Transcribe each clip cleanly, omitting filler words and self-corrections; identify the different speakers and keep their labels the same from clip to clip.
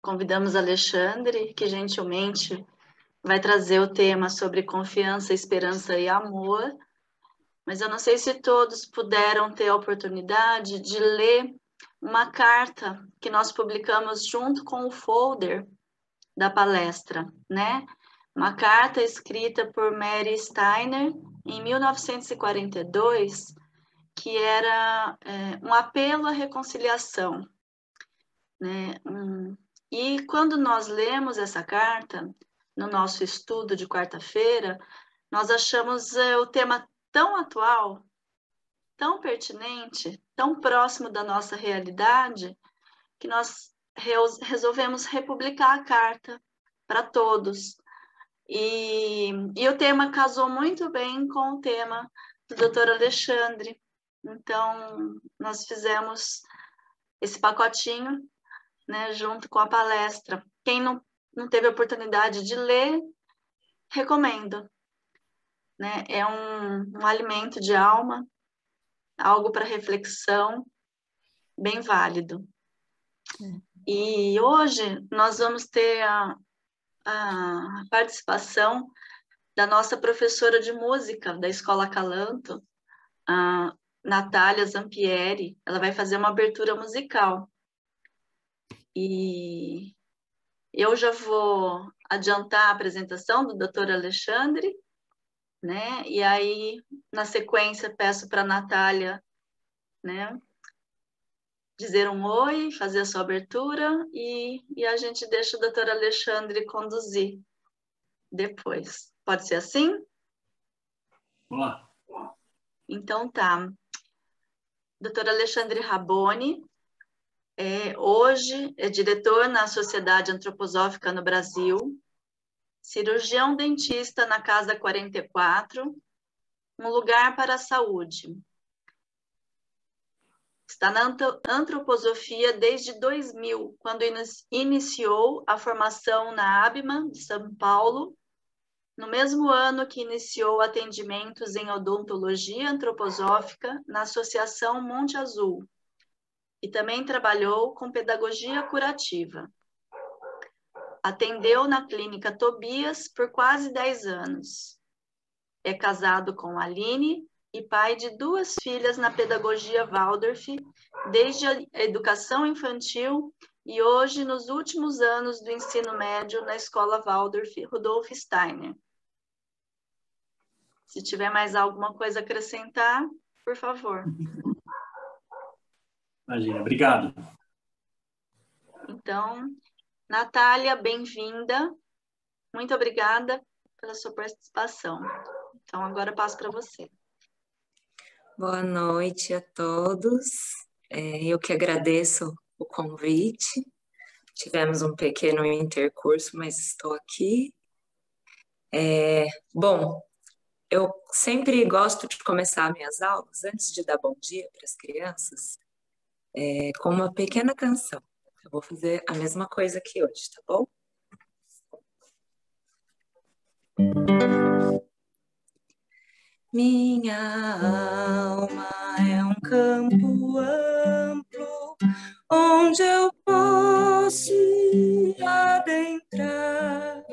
Speaker 1: convidamos Alexandre, que gentilmente vai trazer o tema sobre confiança, esperança e amor. Mas eu não sei se todos puderam ter a oportunidade de ler uma carta que nós publicamos junto com o folder da palestra, né? Uma carta escrita por Mary Steiner em 1942, que era um apelo à reconciliação, né? E quando nós lemos essa carta, no nosso estudo de quarta-feira, nós achamos o tema tão atual, tão pertinente, tão próximo da nossa realidade, que nós resolvemos republicar a carta para todos. E o tema casou muito bem com o tema do Dr. Alexandre. Então, nós fizemos esse pacotinho, né, junto com a palestra. Quem não teve a oportunidade de ler, recomendo. Né? É um alimento de alma, algo para reflexão, bem válido. E hoje nós vamos ter a participação da nossa professora de música da Escola Calanto, a Natália Zampieri. Ela vai fazer uma abertura musical. E eu já vou adiantar a apresentação do Dr. Alexandre, né? E aí, na sequência, peço para a Natália, né, dizer um oi, fazer a sua abertura e a gente deixa o Dr. Alexandre conduzir depois. Pode ser assim?
Speaker 2: Olá.
Speaker 1: Então tá. Dr. Alexandre Raboni, hoje é diretor na Sociedade Antroposófica no Brasil, cirurgião dentista na Casa 44, um lugar para a saúde. Está na antroposofia desde 2000, quando iniciou a formação na ABMA de São Paulo, no mesmo ano que iniciou atendimentos em odontologia antroposófica na Associação Monte Azul, e também trabalhou com pedagogia curativa. Atendeu na Clínica Tobias por quase 10 anos. É casado com Aline e pai de 2 filhas na pedagogia Waldorf, desde a educação infantil e hoje nos últimos anos do ensino médio na Escola Waldorf Rudolf Steiner. Se tiver mais alguma coisa a acrescentar, por favor.
Speaker 2: Imagina, obrigado.
Speaker 1: Então, Natália, bem-vinda. Muito obrigada pela sua participação. Então, agora eu passo para você.
Speaker 3: Boa noite a todos. Eu que agradeço o convite. Tivemos um pequeno intercurso, mas estou aqui. Bom, eu sempre gosto de começar minhas aulas, antes de dar bom dia para as crianças, com uma pequena canção. Eu vou fazer a mesma coisa aqui hoje, tá bom? Minha alma é um campo amplo, onde eu posso adentrar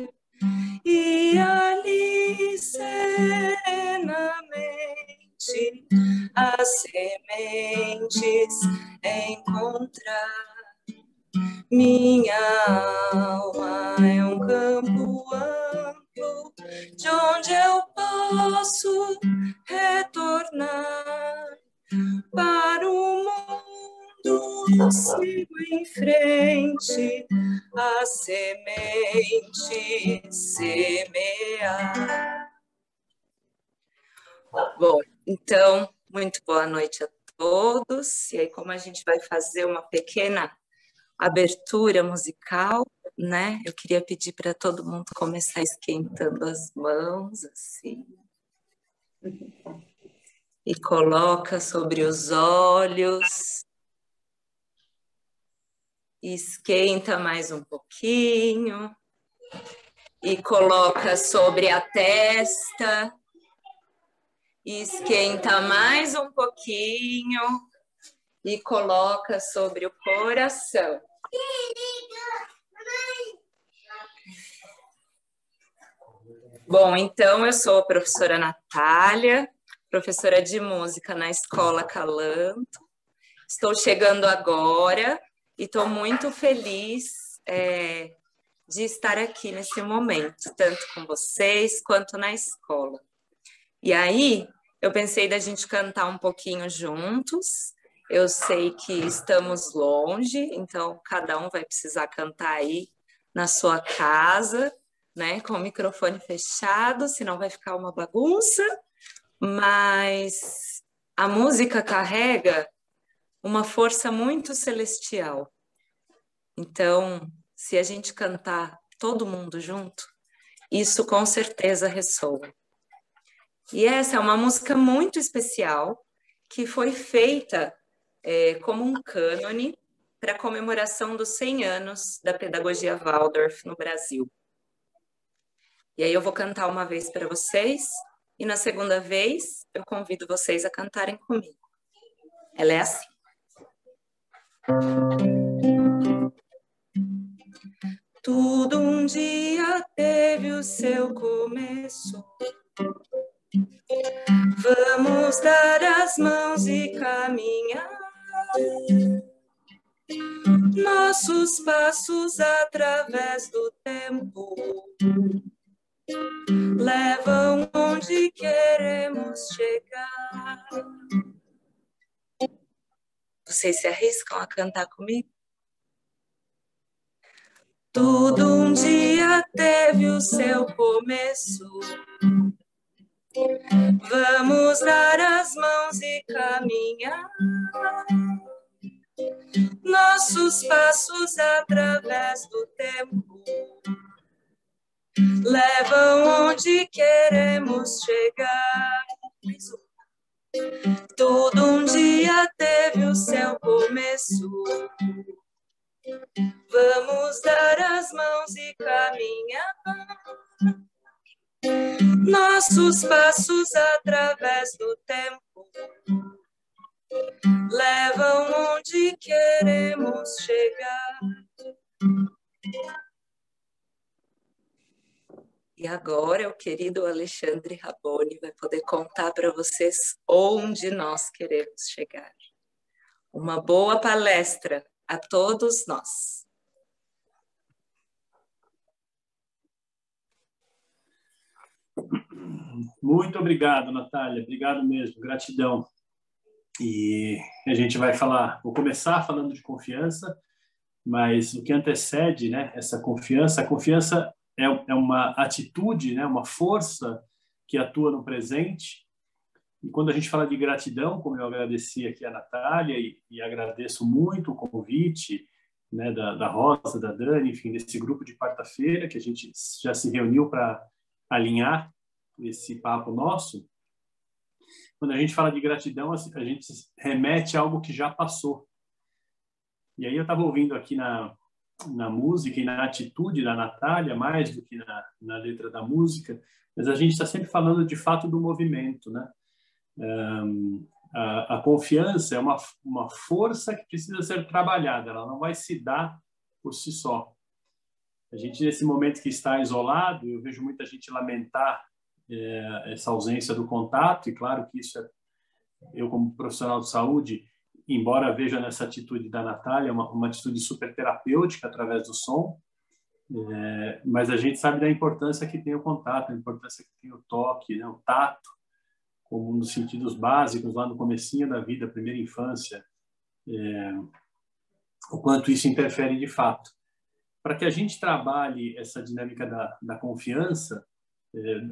Speaker 3: e ali serenamente as sementes encontrar. Minha alma é um campo amplo, de onde eu posso retornar para o mundo. Sigo em frente, a semente semear. Bom, então, muito boa noite a todos. E aí, como a gente vai fazer uma pequena abertura musical, né? Eu queria pedir para todo mundo começar esquentando as mãos, assim. E coloca sobre os olhos. Esquenta mais um pouquinho. E coloca sobre a testa. Esquenta mais um pouquinho. E coloca sobre o coração. Bom, então eu sou a professora Natália, professora de música na Escola Calanto. Estou chegando agora e estou muito feliz de estar aqui nesse momento, tanto com vocês quanto na escola. E aí, eu pensei da gente cantar um pouquinho juntos. Eu sei que estamos longe, então cada um vai precisar cantar aí na sua casa, né, com o microfone fechado, senão vai ficar uma bagunça. Mas a música carrega uma força muito celestial. Então, se a gente cantar todo mundo junto, isso com certeza ressoa. E essa é uma música muito especial que foi feita como um cânone para a comemoração dos 100 anos da pedagogia Waldorf no Brasil. E aí eu vou cantar uma vez para vocês e na segunda vez eu convido vocês a cantarem comigo. Ela é assim. Tudo um dia teve o seu começo. Vamos dar as mãos e caminhar. Nossos passos através do tempo levam onde queremos chegar. Vocês se arriscam a cantar comigo? Tudo um dia teve o seu começo. Vamos dar as mãos e caminhar. Nossos passos através do tempo levam onde queremos chegar. Tudo um dia teve o seu começo. Vamos dar as mãos e caminhar. Nossos passos através do tempo levam onde queremos chegar. E agora o querido Alexandre Raboni vai poder contar para vocês onde nós queremos chegar. Uma boa palestra a todos nós.
Speaker 2: Muito obrigado, Natália. Obrigado mesmo, gratidão. E a gente vai vou começar falando de confiança, mas o que antecede, né, essa confiança, a confiança é uma atitude, né, uma força que atua no presente. E quando a gente fala de gratidão, como eu agradeci aqui a Natália e agradeço muito o convite, né, da Rosa, da Dani, enfim, desse grupo de quarta-feira que a gente já se reuniu para alinhar esse papo nosso. Quando a gente fala de gratidão, a gente remete a algo que já passou. E aí eu estava ouvindo aqui na música e na atitude da Natália, mais do que na letra da música, mas a gente está sempre falando de fato do movimento, né? A confiança é uma força que precisa ser trabalhada, ela não vai se dar por si só. A gente, nesse momento que está isolado, eu vejo muita gente lamentar essa ausência do contato, e claro que isso eu como profissional de saúde, embora veja nessa atitude da Natália uma atitude super terapêutica através do som, mas a gente sabe da importância que tem o contato, a importância que tem o toque, né, o tato, como um dos sentidos básicos lá no comecinho da vida, primeira infância, o quanto isso interfere de fato. Para que a gente trabalhe essa dinâmica da confiança,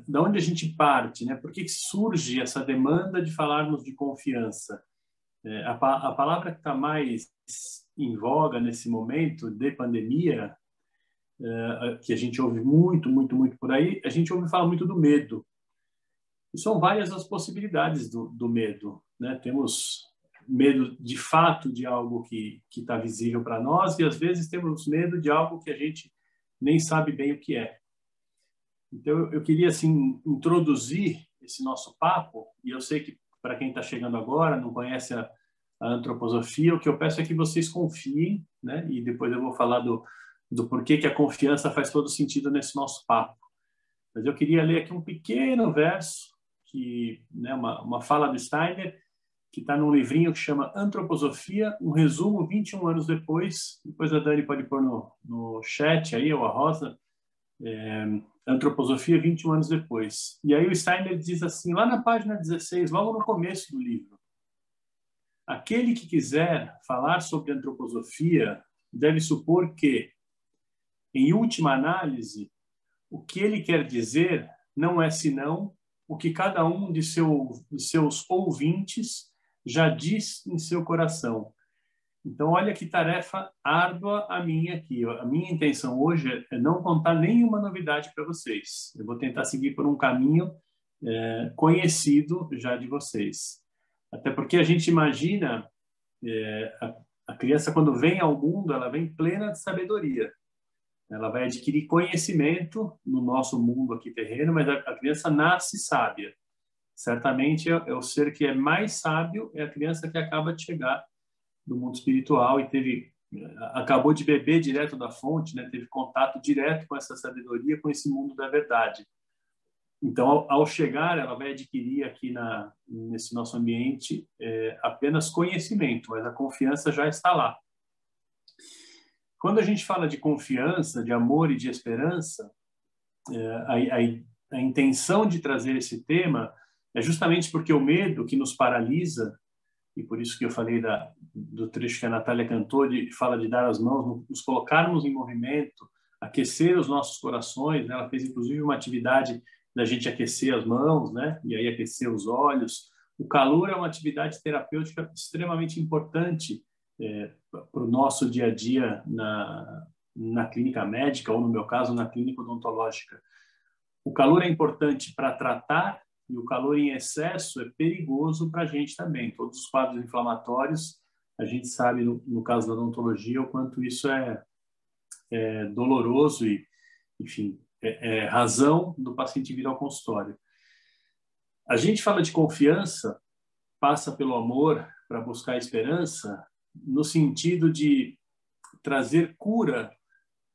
Speaker 2: da onde a gente parte, né? Por que surge essa demanda de falarmos de confiança? A palavra que está mais em voga nesse momento de pandemia, que a gente ouve muito, muito, muito por aí, a gente ouve falar muito do medo. E são várias as possibilidades do medo, né? Temos medo de fato de algo que está visível para nós e às vezes temos medo de algo que a gente nem sabe bem o que é. Então eu queria assim introduzir esse nosso papo, e eu sei que para quem está chegando agora não conhece a antroposofia, o que eu peço é que vocês confiem, né? E depois eu vou falar do porquê que a confiança faz todo sentido nesse nosso papo. Mas eu queria ler aqui um pequeno verso, que, né, uma fala do Steiner, que está num livrinho que chama Antroposofia, um resumo 21 anos depois. Depois a Dani pode pôr no chat aí, ou a Rosa, Antroposofia 21 anos depois. E aí o Steiner diz assim, lá na página 16, logo no começo do livro: aquele que quiser falar sobre antroposofia deve supor que, em última análise, o que ele quer dizer não é senão o que cada um de seus ouvintes já diz em seu coração. Então, olha que tarefa árdua a minha aqui. A minha intenção hoje é não contar nenhuma novidade para vocês. Eu vou tentar seguir por um caminho conhecido já de vocês. Até porque a gente imagina a criança, quando vem ao mundo, ela vem plena de sabedoria. Ela vai adquirir conhecimento no nosso mundo aqui terreno, mas a criança nasce sábia. Certamente é o ser que é mais sábio, é a criança que acaba de chegar do mundo espiritual e acabou de beber direto da fonte, né? Teve contato direto com essa sabedoria, com esse mundo da verdade. Então, ao chegar, ela vai adquirir aqui nesse nosso ambiente apenas conhecimento, mas a confiança já está lá. Quando a gente fala de confiança, de amor e de esperança, a intenção de trazer esse tema é justamente porque o medo que nos paralisa, e por isso que eu falei do trecho que a Natália cantou, fala de dar as mãos, nos colocarmos em movimento, aquecer os nossos corações, né? Ela fez inclusive uma atividade da gente aquecer as mãos, né? E aí aquecer os olhos. O calor é uma atividade terapêutica extremamente importante para o nosso dia a dia na clínica médica, ou no meu caso, na clínica odontológica. O calor é importante para tratar, e o calor em excesso é perigoso para a gente também. Todos os quadros inflamatórios, a gente sabe, no caso da odontologia, o quanto isso é doloroso e, enfim, é razão do paciente vir ao consultório. A gente fala de confiança, passa pelo amor para buscar esperança, no sentido de trazer cura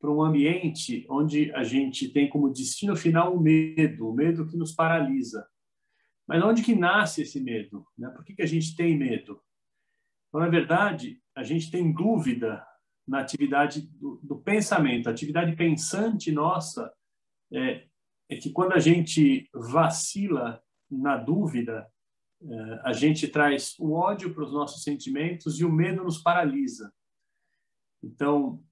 Speaker 2: para um ambiente onde a gente tem como destino final o medo que nos paralisa. Mas onde que nasce esse medo? Né? Por que a gente tem medo? Então, na verdade, a gente tem dúvida na atividade do pensamento. A atividade pensante nossa é que quando a gente vacila na dúvida, a gente traz o ódio para os nossos sentimentos e o medo nos paralisa. Então,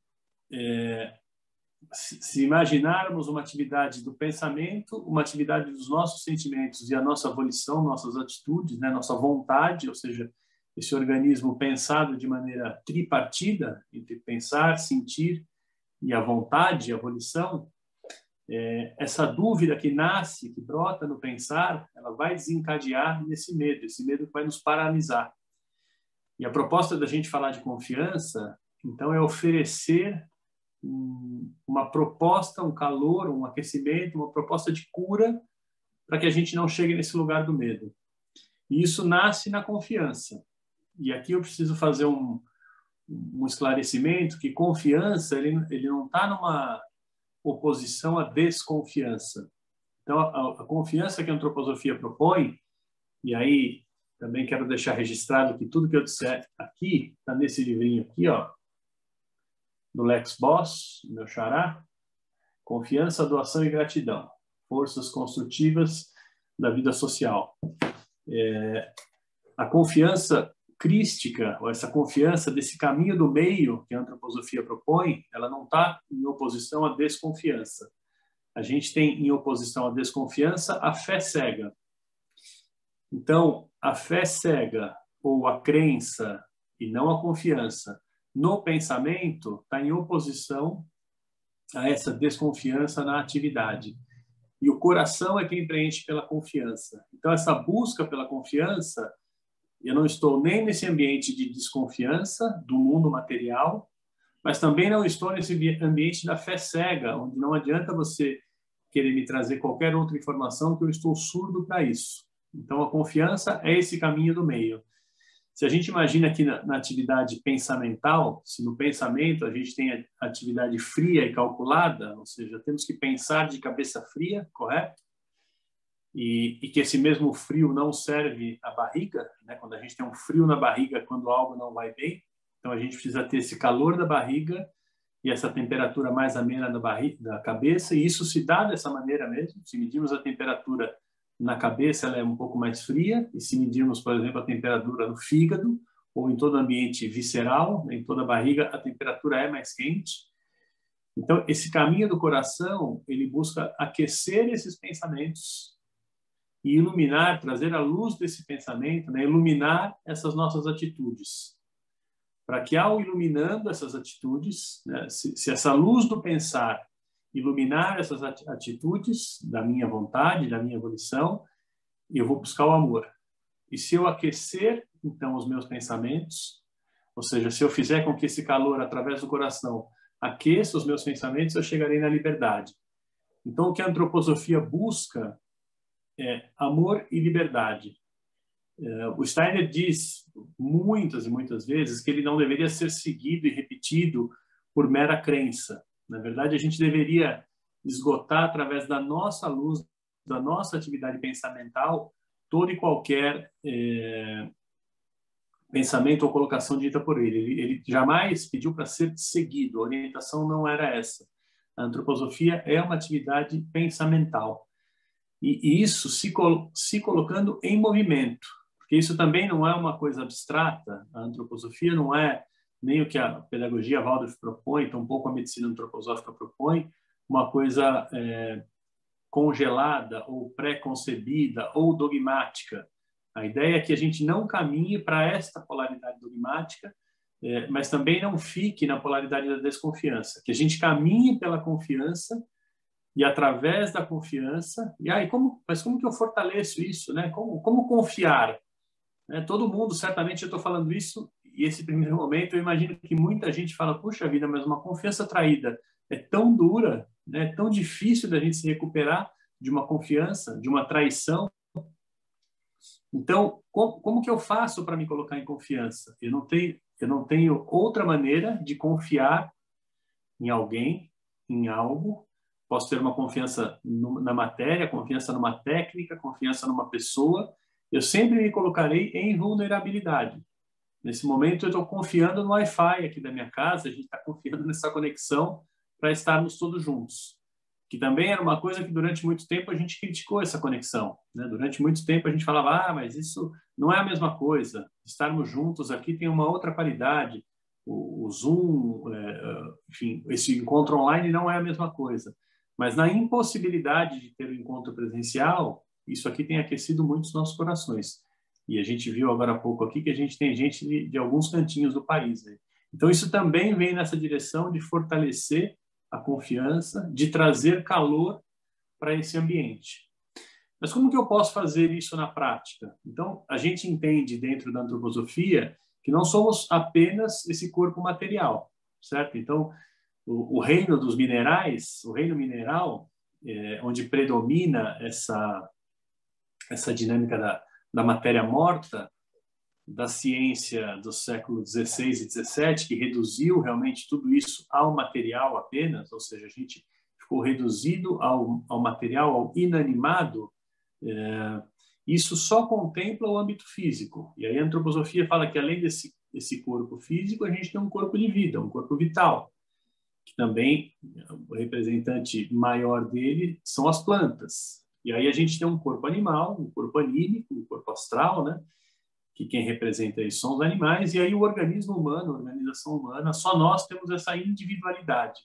Speaker 2: se imaginarmos uma atividade do pensamento, uma atividade dos nossos sentimentos e a nossa volição, nossas atitudes, né, nossa vontade, ou seja, esse organismo pensado de maneira tripartida, entre pensar, sentir e a vontade, a volição, essa dúvida que nasce, que brota no pensar, ela vai desencadear esse medo que vai nos paralisar. E a proposta da gente falar de confiança, então, é oferecer uma proposta, um calor, um aquecimento, uma proposta de cura para que a gente não chegue nesse lugar do medo. E isso nasce na confiança. E aqui eu preciso fazer um esclarecimento que confiança, ele não está numa oposição à desconfiança. Então, a confiança que a antroposofia propõe, e aí também quero deixar registrado que tudo que eu disser aqui está nesse livrinho aqui, ó, do Lex Boss, meu xará, Confiança, Doação e Gratidão, Forças Construtivas da Vida Social. A confiança crística, ou essa confiança desse caminho do meio que a antroposofia propõe, ela não está em oposição à desconfiança. A gente tem em oposição à desconfiança a fé cega. Então, a fé cega, ou a crença, e não a confiança, no pensamento, está em oposição a essa desconfiança na atividade. E o coração é quem preenche pela confiança. Então, essa busca pela confiança, eu não estou nem nesse ambiente de desconfiança do mundo material, mas também não estou nesse ambiente da fé cega, onde não adianta você querer me trazer qualquer outra informação, que eu estou surdo para isso. Então, a confiança é esse caminho do meio. Se a gente imagina aqui na atividade pensamental, se no pensamento a gente tem a atividade fria e calculada, ou seja, temos que pensar de cabeça fria, correto? E que esse mesmo frio não serve à barriga, né? Quando a gente tem um frio na barriga, quando algo não vai bem, então a gente precisa ter esse calor da barriga e essa temperatura mais amena da cabeça, e isso se dá dessa maneira mesmo. Se medirmos a temperatura na cabeça, ela é um pouco mais fria, e se medirmos, por exemplo, a temperatura no fígado, ou em todo o ambiente visceral, em toda a barriga, a temperatura é mais quente. Então, esse caminho do coração, ele busca aquecer esses pensamentos e iluminar, trazer a luz desse pensamento, né? Iluminar essas nossas atitudes. Para que, ao iluminando essas atitudes, né? se essa luz do pensar iluminar essas atitudes da minha vontade, da minha volição, eu vou buscar o amor. E se eu aquecer, então, os meus pensamentos, ou seja, se eu fizer com que esse calor, através do coração, aqueça os meus pensamentos, eu chegarei na liberdade. Então, o que a antroposofia busca é amor e liberdade. O Steiner diz muitas e muitas vezes que ele não deveria ser seguido e repetido por mera crença. Na verdade, a gente deveria esgotar através da nossa luz, da nossa atividade pensamental, todo e qualquer pensamento ou colocação dita por ele. Ele jamais pediu para ser seguido, a orientação não era essa. A antroposofia é uma atividade pensamental. E isso se colocando em movimento, porque isso também não é uma coisa abstrata. A antroposofia não é nem o que a pedagogia Waldorf propõe, tampouco a medicina antroposófica propõe, uma coisa congelada ou pré-concebida ou dogmática. A ideia é que a gente não caminhe para esta polaridade dogmática, mas também não fique na polaridade da desconfiança, que a gente caminhe pela confiança e através da confiança. E aí, mas como que eu fortaleço isso, né? Como confiar? Todo mundo, certamente, eu estou falando isso, e esse primeiro momento, eu imagino que muita gente fala, puxa vida, mas uma confiança traída é tão dura, né? É tão difícil da gente se recuperar de uma confiança, de uma traição. Então, como que eu faço para me colocar em confiança? Eu não tenho outra maneira de confiar em alguém, em algo. Posso ter uma confiança na matéria, confiança numa técnica, confiança numa pessoa. Eu sempre me colocarei em vulnerabilidade. Nesse momento, eu estou confiando no Wi-Fi aqui da minha casa, a gente está confiando nessa conexão para estarmos todos juntos. Que também era uma coisa que durante muito tempo a gente criticou essa conexão, né? Durante muito tempo a gente falava, mas isso não é a mesma coisa. Estarmos juntos aqui tem uma outra qualidade. O Zoom, enfim, esse encontro online não é a mesma coisa. Mas na impossibilidade de ter o encontro presencial, isso aqui tem aquecido muito os nossos corações. E a gente viu agora há pouco aqui que a gente tem gente de alguns cantinhos do país, né? Então isso também vem nessa direção de fortalecer a confiança, de trazer calor para esse ambiente. Mas como que eu posso fazer isso na prática? Então, a gente entende dentro da antroposofia que não somos apenas esse corpo material, certo? Então, o reino dos minerais, o reino mineral, onde predomina essa dinâmica da matéria morta, da ciência do século XVI e XVII, que reduziu realmente tudo isso ao material apenas, ou seja, a gente ficou reduzido ao material, ao inanimado. Isso só contempla o âmbito físico. E aí a antroposofia fala que além desse corpo físico, a gente tem um corpo de vida, um corpo vital, que também o representante maior dele são as plantas. E aí a gente tem um corpo animal, um corpo anímico, um corpo astral, né? Que quem representa isso são os animais, e aí o organismo humano, a organização humana, só nós temos essa individualidade.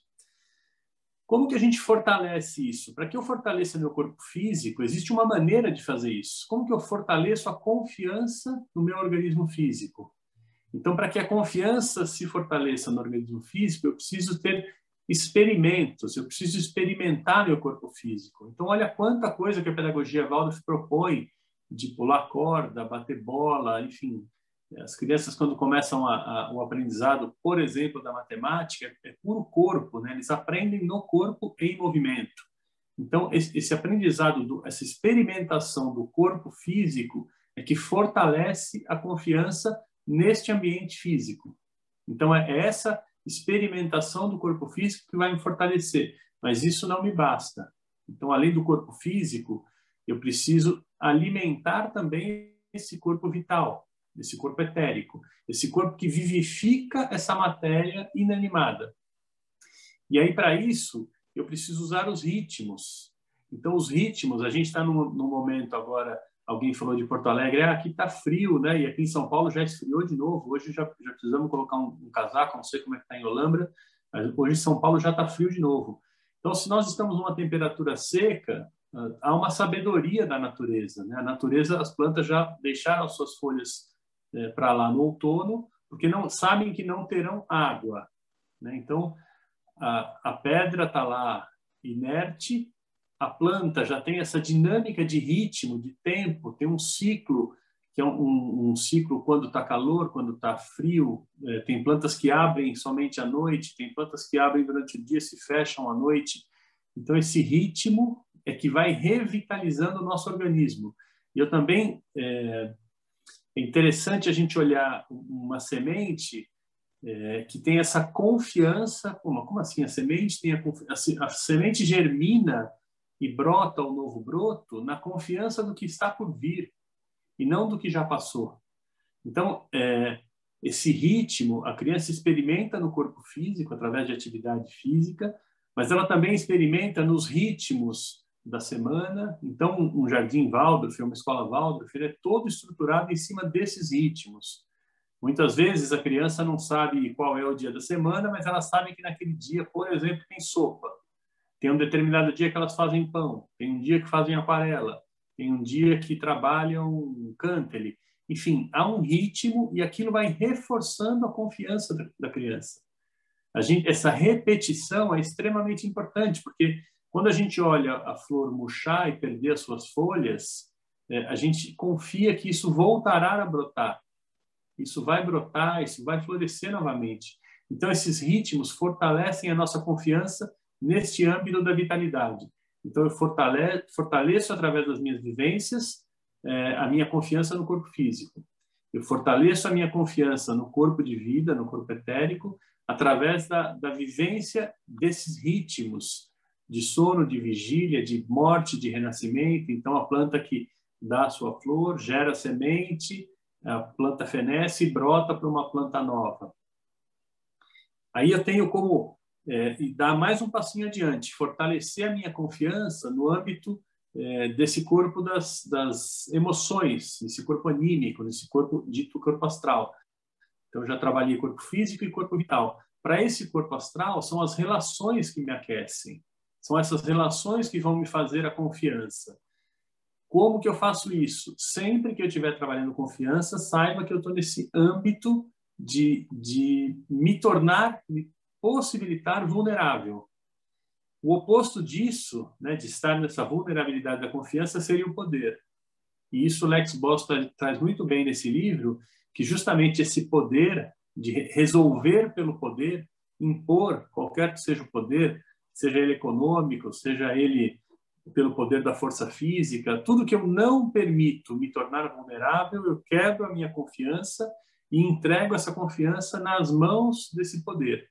Speaker 2: Como que a gente fortalece isso? Para que eu fortaleça meu corpo físico, existe uma maneira de fazer isso. Como que eu fortaleço a confiança no meu organismo físico? Então, para que a confiança se fortaleça no organismo físico, eu preciso ter experimentos, eu preciso experimentar meu corpo físico. Então, olha quanta coisa que a pedagogia Waldorf propõe, de pular corda, bater bola, enfim. As crianças, quando começam o aprendizado, por exemplo, da matemática, é puro corpo, né? Eles aprendem no corpo em movimento. Então, esse aprendizado, essa experimentação do corpo físico é que fortalece a confiança neste ambiente físico. Então, é essa experimentação do corpo físico que vai me fortalecer. Mas isso não me basta. Então, além do corpo físico, eu preciso alimentar também esse corpo vital, esse corpo etérico, esse corpo que vivifica essa matéria inanimada. E aí, para isso, eu preciso usar os ritmos. Então, os ritmos, a gente está num momento agora, alguém falou de Porto Alegre, aqui está frio, né? E aqui em São Paulo já esfriou de novo. Hoje já precisamos colocar um casaco, não sei como é que está em Olambra, mas hoje em São Paulo já está frio de novo. Então, se nós estamos numa temperatura seca, há uma sabedoria da natureza, né? A natureza, as plantas já deixaram suas folhas para lá no outono, porque não sabem que não terão água, né? Então, a pedra está lá inerte, a planta já tem essa dinâmica de ritmo, de tempo, tem um ciclo, que é um ciclo quando está calor, quando está frio. Tem plantas que abrem somente à noite, tem plantas que abrem durante o dia e se fecham à noite. Então, esse ritmo é que vai revitalizando o nosso organismo. E eu também, é interessante a gente olhar uma semente que tem essa confiança. Como assim? A semente tem a semente germina e brota o novo broto na confiança do que está por vir e não do que já passou. Então, esse ritmo, a criança experimenta no corpo físico, através de atividade física, mas ela também experimenta nos ritmos da semana. Então, um jardim Waldorf, uma escola Waldorf, ele é todo estruturado em cima desses ritmos. Muitas vezes a criança não sabe qual é o dia da semana, mas ela sabe que naquele dia, por exemplo, tem sopa. Tem um determinado dia que elas fazem pão, tem um dia que fazem aquarela, tem um dia que trabalham cântele. Enfim, há um ritmo e aquilo vai reforçando a confiança da criança. Essa repetição é extremamente importante, porque quando a gente olha a flor murchar e perder as suas folhas, a gente confia que isso voltará a brotar. Isso vai brotar, isso vai florescer novamente. Então, esses ritmos fortalecem a nossa confiança neste âmbito da vitalidade. Então, eu fortaleço através das minhas vivências a minha confiança no corpo físico. Eu fortaleço a minha confiança no corpo de vida, no corpo etérico, através da vivência desses ritmos de sono, de vigília, de morte, de renascimento. Então, a planta que dá a sua flor, gera semente, a planta fenece e brota para uma planta nova. Aí eu tenho como dar mais um passinho adiante, fortalecer a minha confiança no âmbito desse corpo das emoções, desse corpo anímico, desse corpo dito corpo astral. Então, eu já trabalhei corpo físico e corpo vital. Para esse corpo astral, são as relações que me aquecem. São essas relações que vão me fazer a confiança. Como que eu faço isso? Sempre que eu estiver trabalhando confiança, saiba que eu estou nesse âmbito de me tornar, me possibilitar vulnerável. O oposto disso, né, de estar nessa vulnerabilidade da confiança, seria o poder. E isso o Lex Boss traz muito bem nesse livro, que justamente esse poder de resolver pelo poder, impor qualquer que seja o poder, seja ele econômico, seja ele pelo poder da força física, tudo que eu não permito me tornar vulnerável, eu quebro a minha confiança e entrego essa confiança nas mãos desse poder.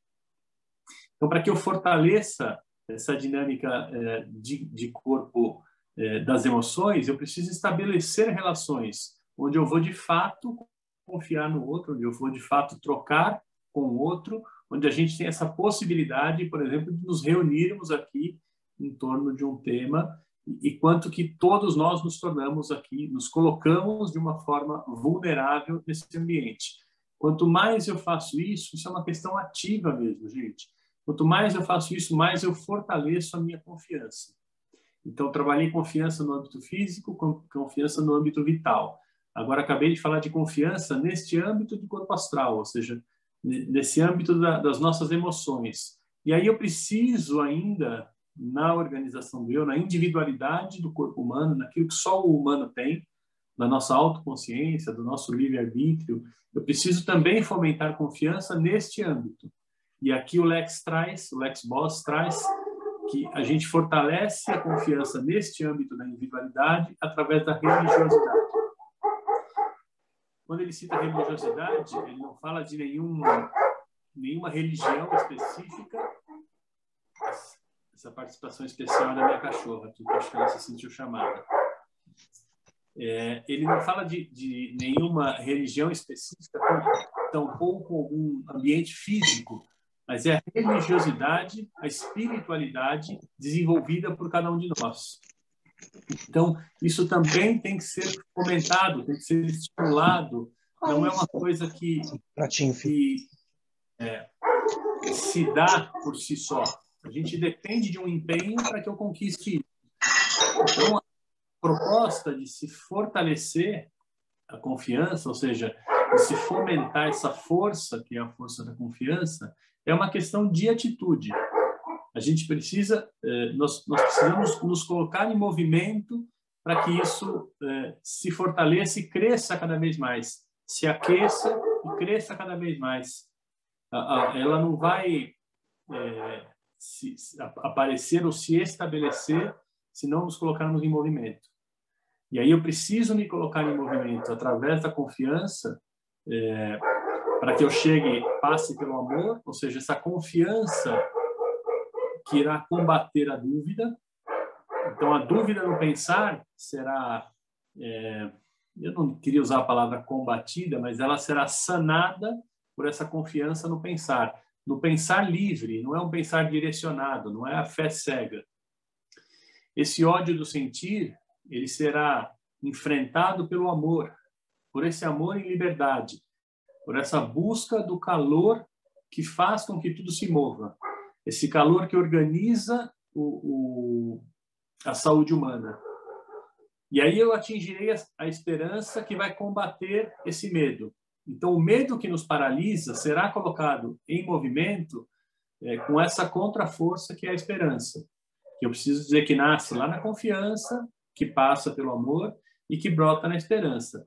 Speaker 2: Então, para que eu fortaleça essa dinâmica de corpo das emoções, eu preciso estabelecer relações onde eu vou, de fato, confiar no outro, onde eu vou, de fato, trocar com o outro, onde a gente tem essa possibilidade, por exemplo, de nos reunirmos aqui em torno de um tema, e quanto que todos nós nos tornamos aqui, nos colocamos de uma forma vulnerável nesse ambiente. Quanto mais eu faço isso, isso é uma questão ativa mesmo, gente. Quanto mais eu faço isso, mais eu fortaleço a minha confiança. Então, trabalhei confiança no âmbito físico, confiança no âmbito vital. Agora, acabei de falar de confiança neste âmbito do corpo astral, ou seja, nesse âmbito das nossas emoções. E aí eu preciso ainda, na organização do eu, na individualidade do corpo humano, naquilo que só o humano tem, da nossa autoconsciência, do nosso livre-arbítrio, eu preciso também fomentar confiança neste âmbito. E aqui o Lex Boss traz que a gente fortalece a confiança neste âmbito da individualidade através da religiosidade. quando ele cita religiosidade, ele não fala de nenhuma religião específica. Essa participação especial da minha cachorra, que eu acho que ela se sentiu chamada. Ele não fala de nenhuma religião específica, tampouco algum ambiente físico, mas é a religiosidade, a espiritualidade desenvolvida por cada um de nós. Então, isso também tem que ser comentado, tem que ser estimulado. Não é uma coisa que se dá por si só. A gente depende de um empenho para que eu conquiste isso. Então, a proposta de se fortalecer a confiança, ou seja, de se fomentar essa força, que é a força da confiança, é uma questão de atitude. A gente precisa, nós precisamos nos colocar em movimento para que isso se fortaleça e cresça cada vez mais, se aqueça e cresça cada vez mais. Ela não vai aparecer ou se estabelecer se não nos colocarmos em movimento. E aí eu preciso me colocar em movimento através da confiança para que eu passe pelo amor, ou seja, essa confiança que irá combater a dúvida. Então, a dúvida no pensar será, eu não queria usar a palavra combatida, mas ela será sanada por essa confiança no pensar livre, não é um pensar direcionado, não é a fé cega. Esse ódio do sentir, ele será enfrentado pelo amor, por esse amor em liberdade, por essa busca do calor que faz com que tudo se mova, esse calor que organiza a saúde humana. E aí eu atingirei a esperança que vai combater esse medo. Então, o medo que nos paralisa será colocado em movimento com essa contraforça que é a esperança. Que eu preciso dizer que nasce lá na confiança, que passa pelo amor e que brota na esperança.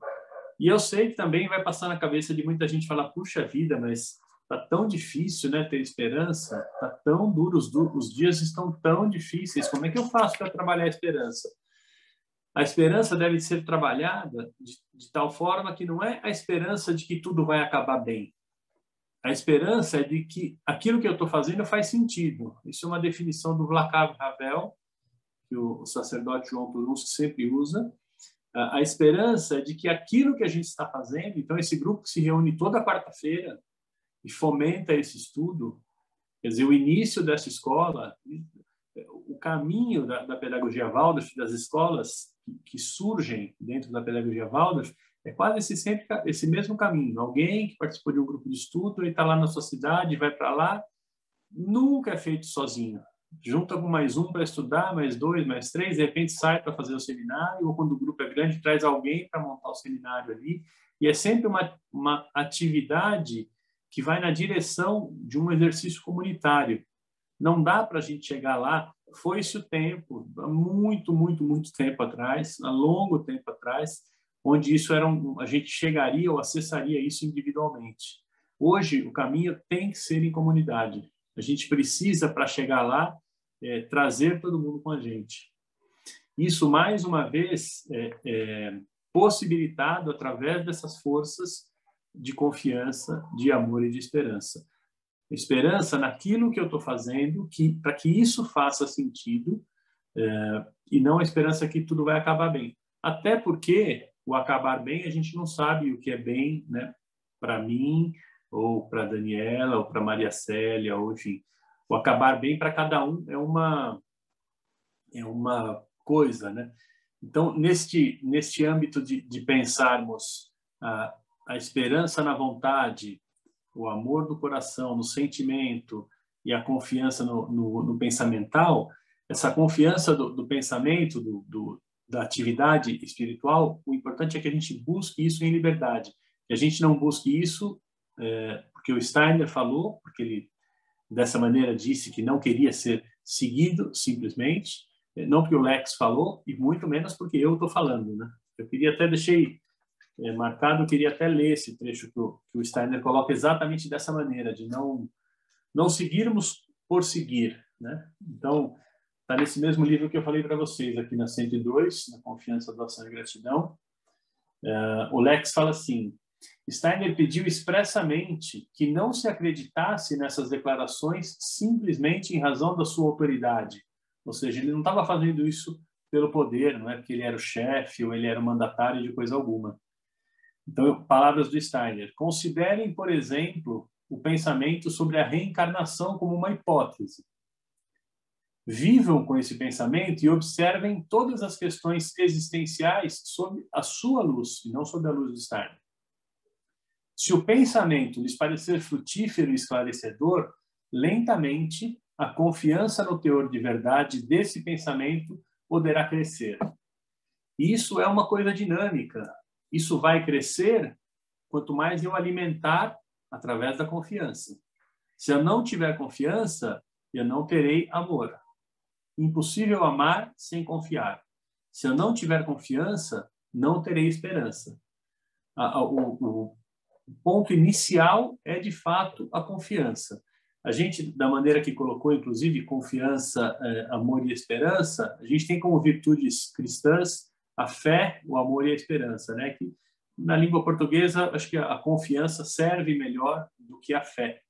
Speaker 2: E eu sei que também vai passar na cabeça de muita gente falar, puxa vida, mas tá tão difícil, né, ter esperança, tá tão duro, os dias estão tão difíceis, como é que eu faço para trabalhar a esperança? A esperança deve ser trabalhada de tal forma que não é a esperança de que tudo vai acabar bem. A esperança é de que aquilo que eu estou fazendo faz sentido. Isso é uma definição do Václav Havel, que o sacerdote João Tununcio sempre usa. A esperança é de que aquilo que a gente está fazendo, então esse grupo que se reúne toda quarta-feira e fomenta esse estudo, quer dizer, o início dessa escola, o caminho da pedagogia Waldorf, das escolas que surgem dentro da pedagogia Waldorf, é quase esse mesmo caminho. Alguém que participou de um grupo de estudo e está lá na sua cidade, vai para lá, nunca é feito sozinho. Junta com mais um para estudar, mais dois, mais três, de repente sai para fazer o seminário, ou quando o grupo é grande, traz alguém para montar o seminário ali. E é sempre uma atividade que vai na direção de um exercício comunitário. Não dá para a gente chegar lá, foi-se o tempo, há muito, muito, muito tempo atrás, há longo tempo atrás, onde isso a gente chegaria ou acessaria isso individualmente. Hoje, o caminho tem que ser em comunidade. A gente precisa, para chegar lá, trazer todo mundo com a gente. Isso, mais uma vez, possibilitado através dessas forças de confiança, de amor e de esperança. Esperança naquilo que eu estou fazendo, para que isso faça sentido, e não a esperança que tudo vai acabar bem. Até porque o acabar bem, a gente não sabe o que é bem, né, para mim, ou para Daniela, ou para Maria Célia, ou enfim. O acabar bem para cada um é uma coisa, né? Então, neste âmbito de pensarmos a esperança na vontade, o amor do coração, no sentimento e a confiança no pensamental, essa confiança do pensamento, da atividade espiritual, o importante é que a gente busque isso em liberdade. Que a gente não busque isso porque o Steiner falou, porque ele dessa maneira disse que não queria ser seguido simplesmente, não porque o Lex falou, e muito menos porque eu estou falando, né? Eu queria até deixei marcado, eu queria até ler esse trecho que o Steiner coloca exatamente dessa maneira, de não seguirmos por seguir, né? Então, está nesse mesmo livro que eu falei para vocês, aqui na 102, na Confiança, Doação e Gratidão. O Lex fala assim, Steiner pediu expressamente que não se acreditasse nessas declarações simplesmente em razão da sua autoridade. Ou seja, ele não estava fazendo isso pelo poder, não é porque ele era o chefe ou ele era o mandatário de coisa alguma. Então, palavras do Steiner. Considerem, por exemplo, o pensamento sobre a reencarnação como uma hipótese. Vivam com esse pensamento e observem todas as questões existenciais sob a sua luz, e não sob a luz do Steiner. Se o pensamento lhes parecer frutífero e esclarecedor, lentamente a confiança no teor de verdade desse pensamento poderá crescer. E isso é uma coisa dinâmica. Isso vai crescer quanto mais eu alimentar através da confiança. Se eu não tiver confiança, eu não terei amor. Impossível amar sem confiar. Se eu não tiver confiança, não terei esperança. O ponto inicial é, de fato, a confiança. A gente, da maneira que colocou, inclusive, confiança, amor e esperança, a gente tem como virtudes cristãs a fé, o amor e a esperança, né? Que, na língua portuguesa, acho que a confiança serve melhor do que a fé.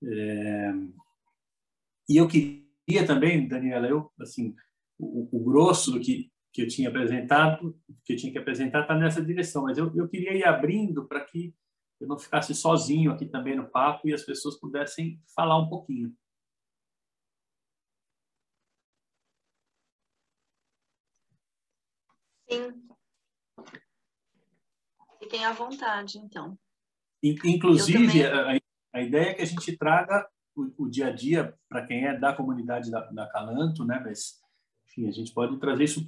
Speaker 2: E eu queria também, Daniela, assim, o grosso do que eu tinha apresentado, que eu tinha que apresentar, está nessa direção, mas eu queria ir abrindo para que eu não ficasse sozinho aqui também no papo e as pessoas pudessem falar um pouquinho.
Speaker 1: Sim. Fiquem à vontade, então.
Speaker 2: Inclusive, a ideia é que a gente traga o dia a dia para quem é da comunidade da Calanto, né? Mas, enfim, a gente pode trazer isso,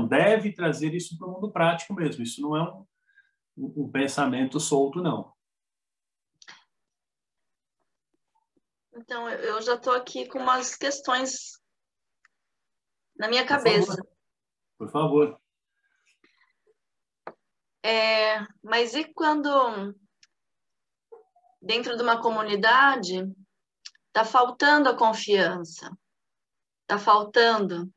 Speaker 2: deve trazer isso para o mundo prático mesmo. Isso não é um pensamento solto, não.
Speaker 1: Então, eu já estou aqui com umas questões na minha cabeça.
Speaker 2: Por favor.
Speaker 1: Mas e quando, dentro de uma comunidade, está faltando a confiança? Está faltando?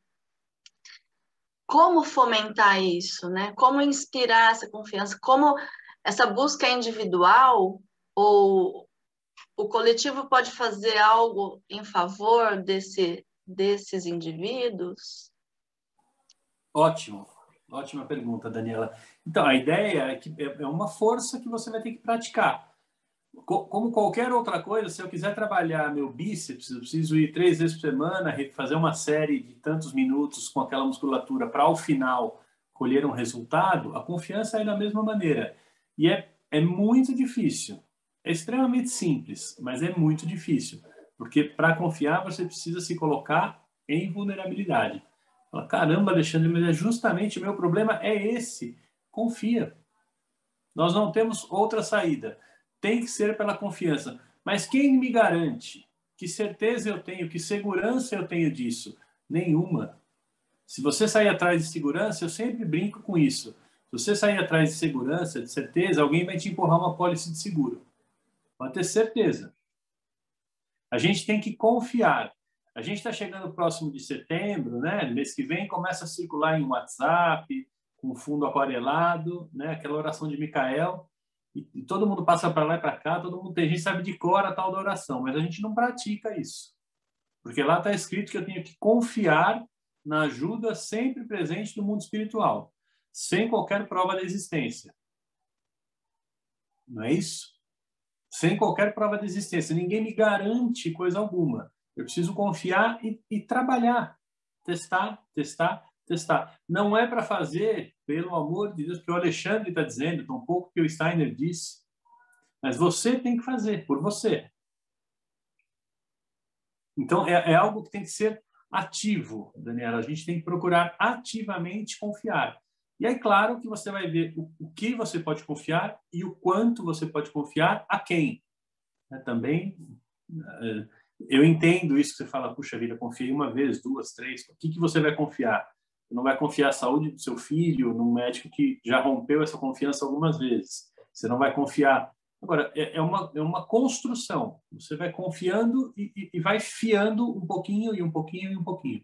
Speaker 1: Como fomentar isso, né? Como inspirar essa confiança? Como essa busca individual ou o coletivo pode fazer algo em favor desses indivíduos?
Speaker 2: Ótimo. Ótima pergunta, Daniela. Então, a ideia é que é uma força que você vai ter que praticar. Como qualquer outra coisa, se eu quiser trabalhar meu bíceps, eu preciso ir 3 vezes por semana, fazer uma série de tantos minutos com aquela musculatura para, ao final, colher um resultado, a confiança é da mesma maneira. E é muito difícil. É extremamente simples, mas é muito difícil. Porque, para confiar, você precisa se colocar em vulnerabilidade. Fala, caramba, Alexandre, mas é justamente o meu problema é esse. Confia. Nós não temos outra saída. Tem que ser pela confiança. Mas quem me garante? Que certeza eu tenho? Que segurança eu tenho disso? Nenhuma. Se você sair atrás de segurança, eu sempre brinco com isso. Se você sair atrás de segurança, de certeza, alguém vai te empurrar uma pólice de seguro. Pode ter certeza. A gente tem que confiar. A gente está chegando próximo de setembro, né? Mês que vem começa a circular em WhatsApp, com fundo aquarelado, né? Aquela oração de Micael, e todo mundo passa para lá e para cá, a gente sabe de cor a tal da oração, mas a gente não pratica isso. Porque lá está escrito que eu tenho que confiar na ajuda sempre presente do mundo espiritual, sem qualquer prova da existência. Não é isso? Sem qualquer prova de existência. Ninguém me garante coisa alguma. Eu preciso confiar e trabalhar. Testar, testar, testar. Não é para fazer, pelo amor de Deus, porque o Alexandre está dizendo, tão pouco que o Steiner disse. Mas você tem que fazer, por você. Então, é algo que tem que ser ativo, Daniela. A gente tem que procurar ativamente confiar. E aí, claro que você vai ver o que você pode confiar e o quanto você pode confiar a quem. Também, eu entendo isso que você fala, puxa vida, confiei 1 vez, 2, 3. O que você vai confiar? Você não vai confiar a saúde do seu filho num médico que já rompeu essa confiança algumas vezes. Você não vai confiar. Agora, é uma construção. Você vai confiando e vai fiando um pouquinho e um pouquinho e um pouquinho.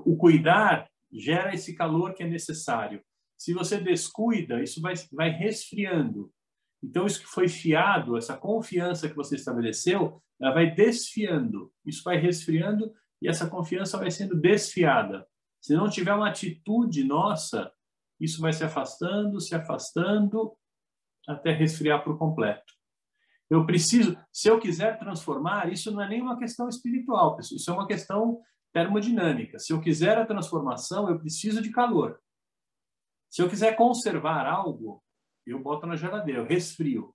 Speaker 2: O cuidar gera esse calor que é necessário. Se você descuida, isso vai resfriando. Então, isso que foi fiado, essa confiança que você estabeleceu, ela vai desfiando. Isso vai resfriando e essa confiança vai sendo desfiada. Se não tiver uma atitude nossa, isso vai se afastando, até resfriar por completo. Eu preciso, se eu quiser transformar, isso não é nem uma questão espiritual, pessoal, isso é uma questão termodinâmica. Se eu quiser a transformação, eu preciso de calor. Se eu quiser conservar algo, eu boto na geladeira, eu resfrio.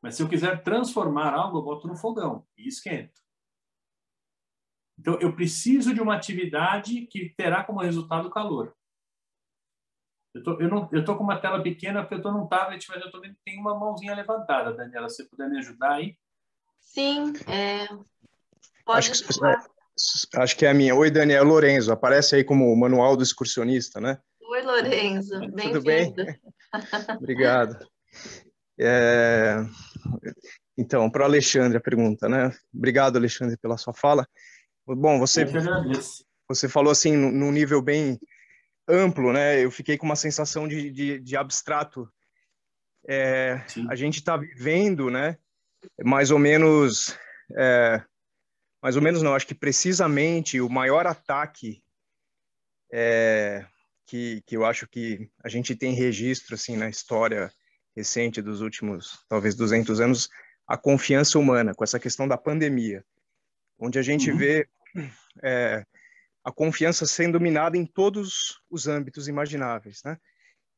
Speaker 2: Mas se eu quiser transformar algo, eu boto no fogão e esquento. Então, eu preciso de uma atividade que terá como resultado calor. Eu tô com uma tela pequena porque eu estou num tablet, mas eu tô vendo que tem uma mãozinha levantada, Daniela. Se você puder me ajudar aí?
Speaker 1: Sim, pode.
Speaker 4: Acho que é a minha. Oi, Daniel Lorenzo. Aparece aí como o manual do excursionista, né?
Speaker 1: Oi, Lorenzo.
Speaker 4: Tudo bem? Obrigado. Então, para o Alexandre a pergunta, né? Obrigado, Alexandre, pela sua fala. Bom, você falou assim, num nível bem amplo, né? Eu fiquei com uma sensação de abstrato. A gente está vivendo, né? Mais ou menos não, acho que precisamente o maior ataque que eu acho que a gente tem registro assim na história recente dos últimos, talvez 200 anos, a confiança humana, com essa questão da pandemia, onde a gente vê a confiança sendo minada em todos os âmbitos imagináveis, né?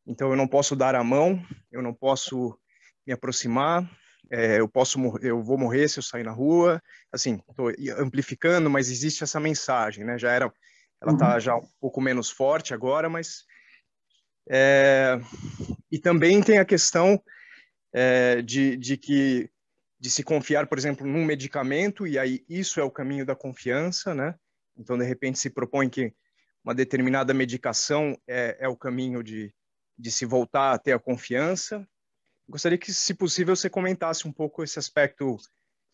Speaker 4: Então, eu não posso dar a mão, eu não posso me aproximar, eu vou morrer se eu sair na rua. Assim, estou amplificando, mas existe essa mensagem, né? Ela está já um pouco menos forte agora, mas e também tem a questão de se confiar, por exemplo, num medicamento, e aí isso é o caminho da confiança, né? Então, de repente, se propõe que uma determinada medicação é o caminho de se voltar a ter a confiança. Gostaria que, se possível, você comentasse um pouco esse aspecto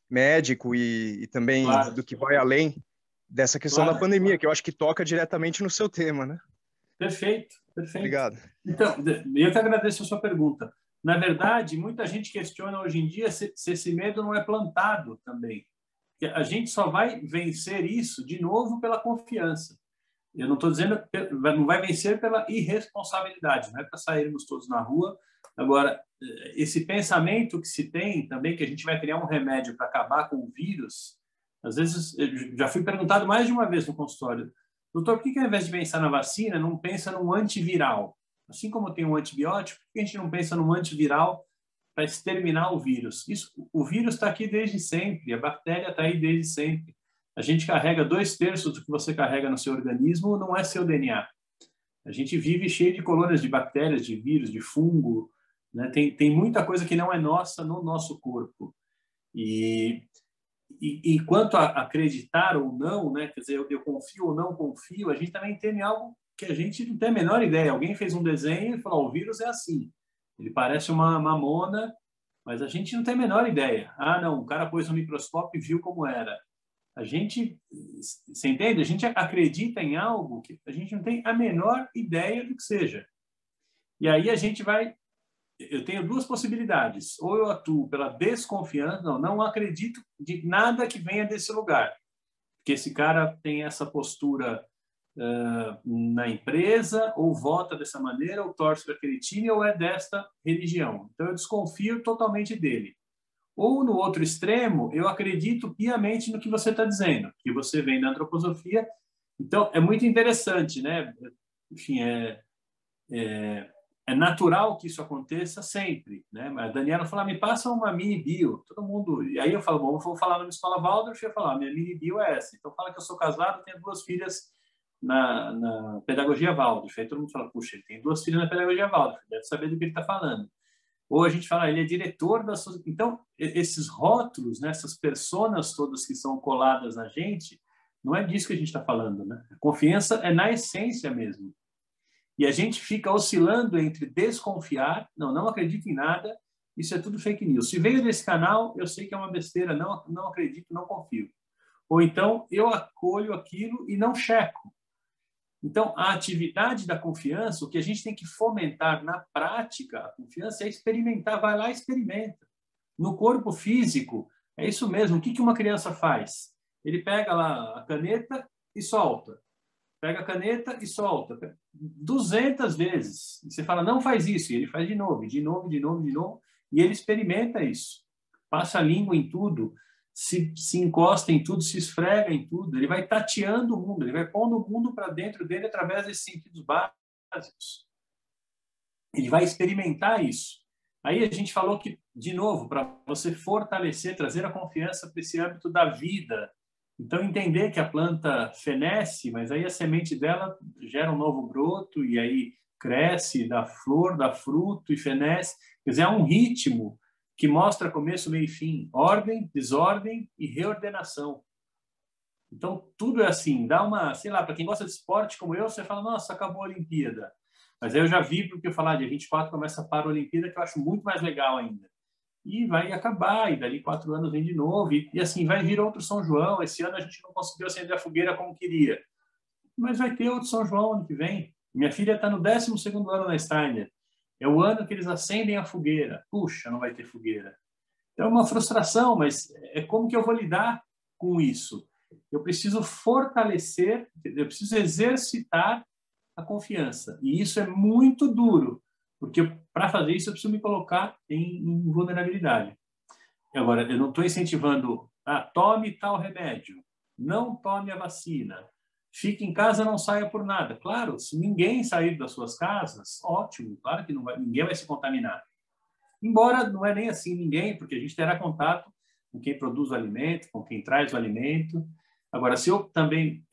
Speaker 4: médico e também do que vai além dessa questão da pandemia, que eu acho que toca diretamente no seu tema, né?
Speaker 2: Perfeito.
Speaker 4: Obrigado.
Speaker 2: Então, eu que agradeço a sua pergunta. Na verdade, muita gente questiona hoje em dia se esse medo não é plantado também. A gente só vai vencer isso, de novo, pela confiança. Eu não estou dizendo que não vai vencer pela irresponsabilidade, não é para sairmos todos na rua. Agora, esse pensamento que se tem também, que a gente vai criar um remédio para acabar com o vírus, às vezes, eu já fui perguntado mais de uma vez no consultório, doutor, por que ao invés de pensar na vacina, não pensa num antiviral? Assim como tem um antibiótico, por que a gente não pensa num antiviral para exterminar o vírus? O vírus está aqui desde sempre, a bactéria está aí desde sempre. A gente carrega 2/3 do que você carrega no seu organismo, não é seu DNA. A gente vive cheio de colônias de bactérias, de vírus, de fungo, né? Tem muita coisa que não é nossa no nosso corpo. E quanto a acreditar ou não, né? Quer dizer, eu confio ou não confio, a gente também tem algo que a gente não tem a menor ideia. Alguém fez um desenho e falou, o vírus é assim. Ele parece uma mamona, mas a gente não tem a menor ideia. Ah, não, o cara pôs no microscópio e viu como era. A gente, você entende? A gente acredita em algo que a gente não tem a menor ideia do que seja. E aí a gente vai... Eu tenho duas possibilidades. Ou eu atuo pela desconfiança, não acredito de nada que venha desse lugar. Porque esse cara tem essa postura na empresa, ou vota dessa maneira, ou torce para aquele time, ou é desta religião. Então eu desconfio totalmente dele. Ou, no outro extremo, eu acredito piamente no que você está dizendo, que você vem da antroposofia. Então, é muito interessante, né? Enfim, é natural que isso aconteça sempre, né? A Daniela fala, me passa uma mini bio. Todo mundo... E aí eu falo, bom, vou falar na escola Waldorf, eu ia falar, minha mini bio é essa. Então, fala que eu sou casado, tenho 2 filhas na pedagogia Waldorf. Aí todo mundo fala, puxa, ele tem 2 filhas na pedagogia Waldorf, deve saber do que ele está falando. Ou a gente fala, ele é diretor da... Então, esses rótulos, né, essas personas todas que são coladas na gente, não é disso que a gente está falando, né? A confiança é na essência mesmo. E a gente fica oscilando entre desconfiar, não acredito em nada, isso é tudo fake news. Se veio desse canal, eu sei que é uma besteira, não acredito, não confio. Ou então, eu acolho aquilo e não checo. Então, a atividade da confiança, o que a gente tem que fomentar na prática, a confiança é experimentar, vai lá e experimenta. No corpo físico, é isso mesmo. O que uma criança faz? Ele pega lá a caneta e solta. Pega a caneta e solta. 200 vezes. E você fala, não faz isso. E ele faz de novo, de novo, de novo, de novo. E ele experimenta isso. Passa a língua em tudo. Se encosta em tudo, se esfrega em tudo, ele vai tateando o mundo, ele vai pondo o mundo para dentro dele através desses sentidos básicos. Ele vai experimentar isso. Aí a gente falou que, de novo, para você fortalecer, trazer a confiança para esse âmbito da vida. Então, entender que a planta fenece, mas aí a semente dela gera um novo broto, e aí cresce, dá flor, dá fruto e fenece. Quer dizer, há um ritmo que mostra começo, meio e fim, ordem, desordem e reordenação. Então, tudo é assim, dá uma, sei lá, para quem gosta de esporte como eu, você fala, nossa, acabou a Olimpíada. Mas aí eu já vi, porque eu falar, dia 24 começa a Paralimpíada, que eu acho muito mais legal ainda. E vai acabar, e dali 4 anos vem de novo, e assim, vai vir outro São João. Esse ano a gente não conseguiu acender a fogueira como queria. Mas vai ter outro São João ano que vem. Minha filha está no 12º ano na Steiner. É o ano que eles acendem a fogueira. Puxa, não vai ter fogueira. Então é uma frustração, mas é como que eu vou lidar com isso? Eu preciso fortalecer, eu preciso exercitar a confiança. E isso é muito duro, porque para fazer isso eu preciso me colocar em vulnerabilidade. Agora, eu não estou incentivando, tome tal remédio, não tome a vacina, fique em casa, não saia por nada. Claro, se ninguém sair das suas casas, ótimo, claro que ninguém vai se contaminar. Embora não é nem assim ninguém, porque a gente terá contato com quem produz o alimento, com quem traz o alimento. Agora, se eu também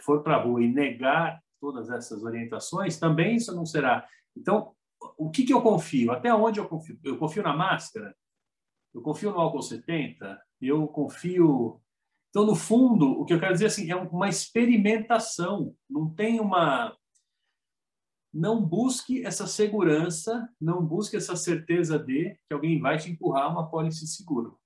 Speaker 2: for para a rua e negar todas essas orientações, também isso não será. Então, o que eu confio? Até onde eu confio? Eu confio na máscara? Eu confio no álcool 70? Eu confio... Então, no fundo, o que eu quero dizer assim, é uma experimentação. Não tem uma... Não busque essa segurança, não busque essa certeza de que alguém vai te empurrar uma pólice de seguro.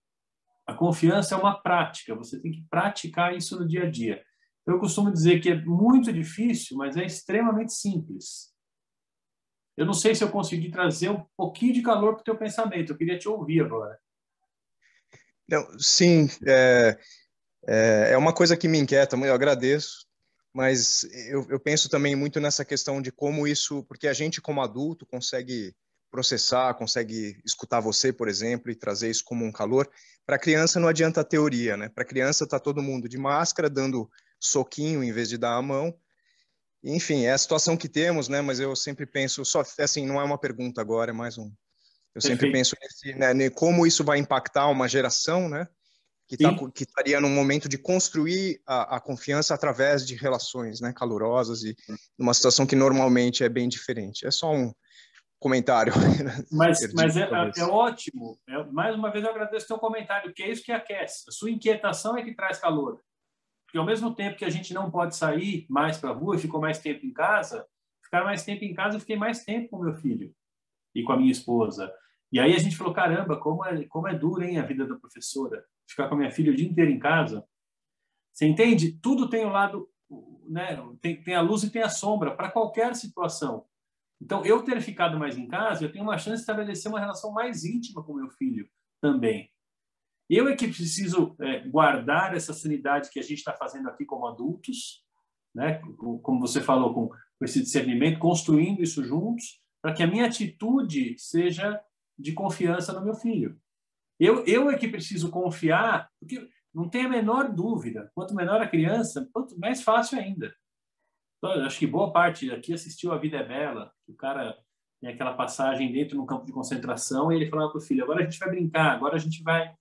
Speaker 2: A confiança é uma prática, você tem que praticar isso no dia a dia. Eu costumo dizer que é muito difícil, mas é extremamente simples. Eu não sei se eu consegui trazer um pouquinho de calor para o teu pensamento, eu queria te ouvir agora.
Speaker 4: Não, sim, é uma coisa que me inquieta, eu agradeço, mas eu penso também muito nessa questão de como isso, porque a gente como adulto consegue processar, consegue escutar você, por exemplo, e trazer isso como um calor. Para a criança não adianta a teoria, né? Para a criança está todo mundo de máscara, dando soquinho em vez de dar a mão. Enfim, é a situação que temos, né? Mas eu sempre penso, só assim, não é uma pergunta agora, é mais um. Eu sempre penso né, como isso vai impactar uma geração, né? Que estaria num momento de construir a confiança através de relações, né, calorosas e numa situação que normalmente é bem diferente. É só um comentário.
Speaker 2: Mas é ótimo. Mais uma vez eu agradeço o teu comentário, que é isso que aquece. A sua inquietação é que traz calor. Porque ao mesmo tempo que a gente não pode sair mais para a rua e ficou mais tempo em casa, ficar mais tempo em casa, eu fiquei mais tempo com meu filho e com a minha esposa. E aí a gente falou, caramba, como é duro, hein, a vida da professora. Ficar com a minha filha o dia inteiro em casa. Você entende? Tudo tem o lado, né? Tem a luz e tem a sombra para qualquer situação. Então, eu ter ficado mais em casa, eu tenho uma chance de estabelecer uma relação mais íntima com meu filho também. Eu é que preciso guardar essa sanidade que a gente está fazendo aqui como adultos, né? Como você falou, com esse discernimento, construindo isso juntos, para que a minha atitude seja de confiança no meu filho. Eu é que preciso confiar, porque não tem a menor dúvida, quanto menor a criança, quanto mais fácil ainda. Então, acho que boa parte aqui assistiu A Vida é Bela, que o cara tem aquela passagem dentro de um campo de concentração e ele falava para o filho, agora a gente vai brincar, agora a gente vai...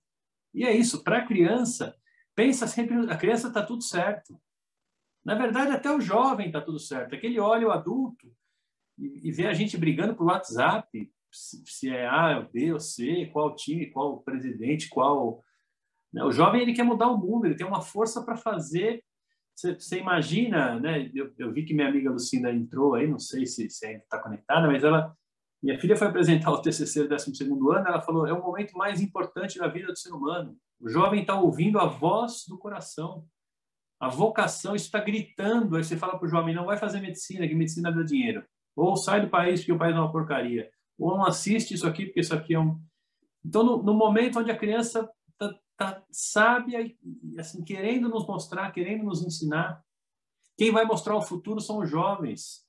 Speaker 2: E é isso, para a criança, pensa sempre, a criança está tudo certo. Na verdade, até o jovem está tudo certo. É que ele olha o adulto e vê a gente brigando por WhatsApp, se é A, B ou C, qual time, qual presidente, qual... O jovem ele quer mudar o mundo, ele tem uma força para fazer. Você imagina, né? Eu vi que minha amiga Lucinda entrou aí, não sei se ainda está conectada, mas minha filha foi apresentar o TCC do 12º ano, ela falou, é o momento mais importante da vida do ser humano. O jovem está ouvindo a voz do coração. A vocação, isso está gritando. Aí você fala para o jovem, não vai fazer medicina, que medicina dá dinheiro. Ou sai do país porque o país é uma porcaria. Ou não assiste isso aqui porque isso aqui é um... Então, no momento onde a criança tá sábia e assim, querendo nos mostrar, querendo nos ensinar, quem vai mostrar o futuro são os jovens.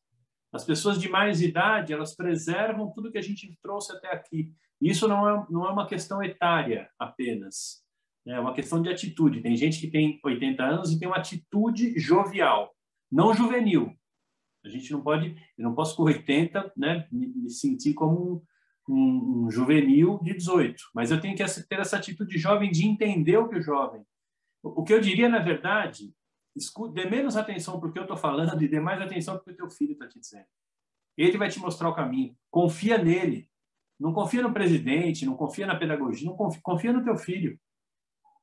Speaker 2: As pessoas de mais idade, elas preservam tudo que a gente trouxe até aqui. Isso não é uma questão etária apenas. É uma questão de atitude. Tem gente que tem 80 anos e tem uma atitude jovial, não juvenil. A gente não pode, eu não posso com 80, né, me sentir como um juvenil de 18, mas eu tenho que ter essa atitude jovem de entender o que o jovem. O que eu diria, na verdade, dê menos atenção para o que eu estou falando e dê mais atenção para o que o teu filho está te dizendo. Ele vai te mostrar o caminho. Confia nele. Não confia no presidente, não confia na pedagogia, não confia no teu filho.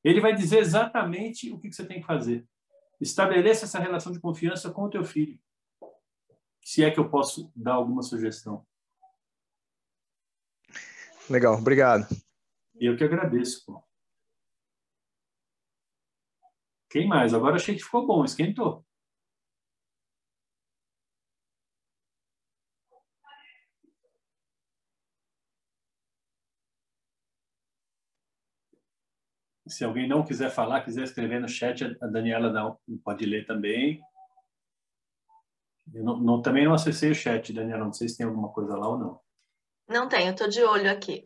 Speaker 2: Ele vai dizer exatamente o que você tem que fazer. Estabeleça essa relação de confiança com o teu filho. Se é que eu posso dar alguma sugestão.
Speaker 4: Legal, obrigado.
Speaker 2: Eu que agradeço, pô. Quem mais? Agora achei que ficou bom, esquentou. Se alguém não quiser falar, quiser escrever no chat, a Daniela pode ler também. Eu também não acessei o chat, Daniela. Não sei se tem alguma coisa lá ou não.
Speaker 1: Não tenho, estou de olho aqui.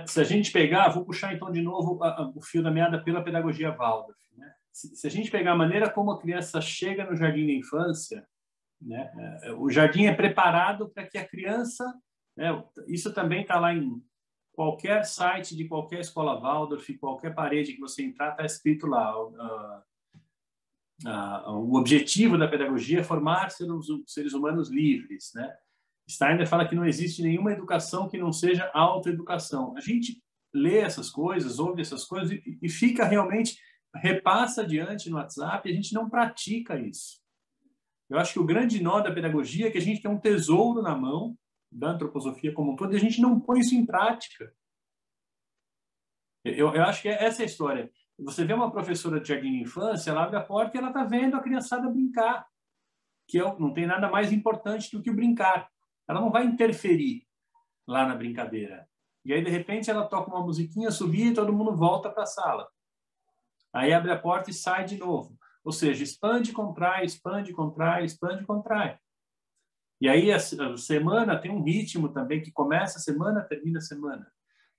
Speaker 2: Se a gente pegar, vou puxar então de novo o fio da meada pela pedagogia Waldorf, né? Se a gente pegar a maneira como a criança chega no jardim da infância, né? O jardim é preparado para que a criança, né? Isso também está lá em qualquer site de qualquer escola Waldorf, qualquer parede que você entrar, está escrito lá. O objetivo da pedagogia é formar seres humanos livres, né? Steiner fala que não existe nenhuma educação que não seja autoeducação. A gente lê essas coisas, ouve essas coisas e fica realmente, repassa adiante no WhatsApp e a gente não pratica isso. Eu acho que o grande nó da pedagogia é que a gente tem um tesouro na mão, da antroposofia como um todo, e a gente não põe isso em prática. Eu acho que essa é a história. Você vê uma professora de jardim de infância, ela abre a porta e ela está vendo a criançada brincar, que não tem nada mais importante do que o brincar. Ela não vai interferir lá na brincadeira. E aí, de repente, ela toca uma musiquinha, subir e todo mundo volta para a sala. Aí abre a porta e sai de novo. Ou seja, expande, contrai, expande, contrai, expande, contrai. E aí a semana tem um ritmo também, que começa a semana, termina a semana.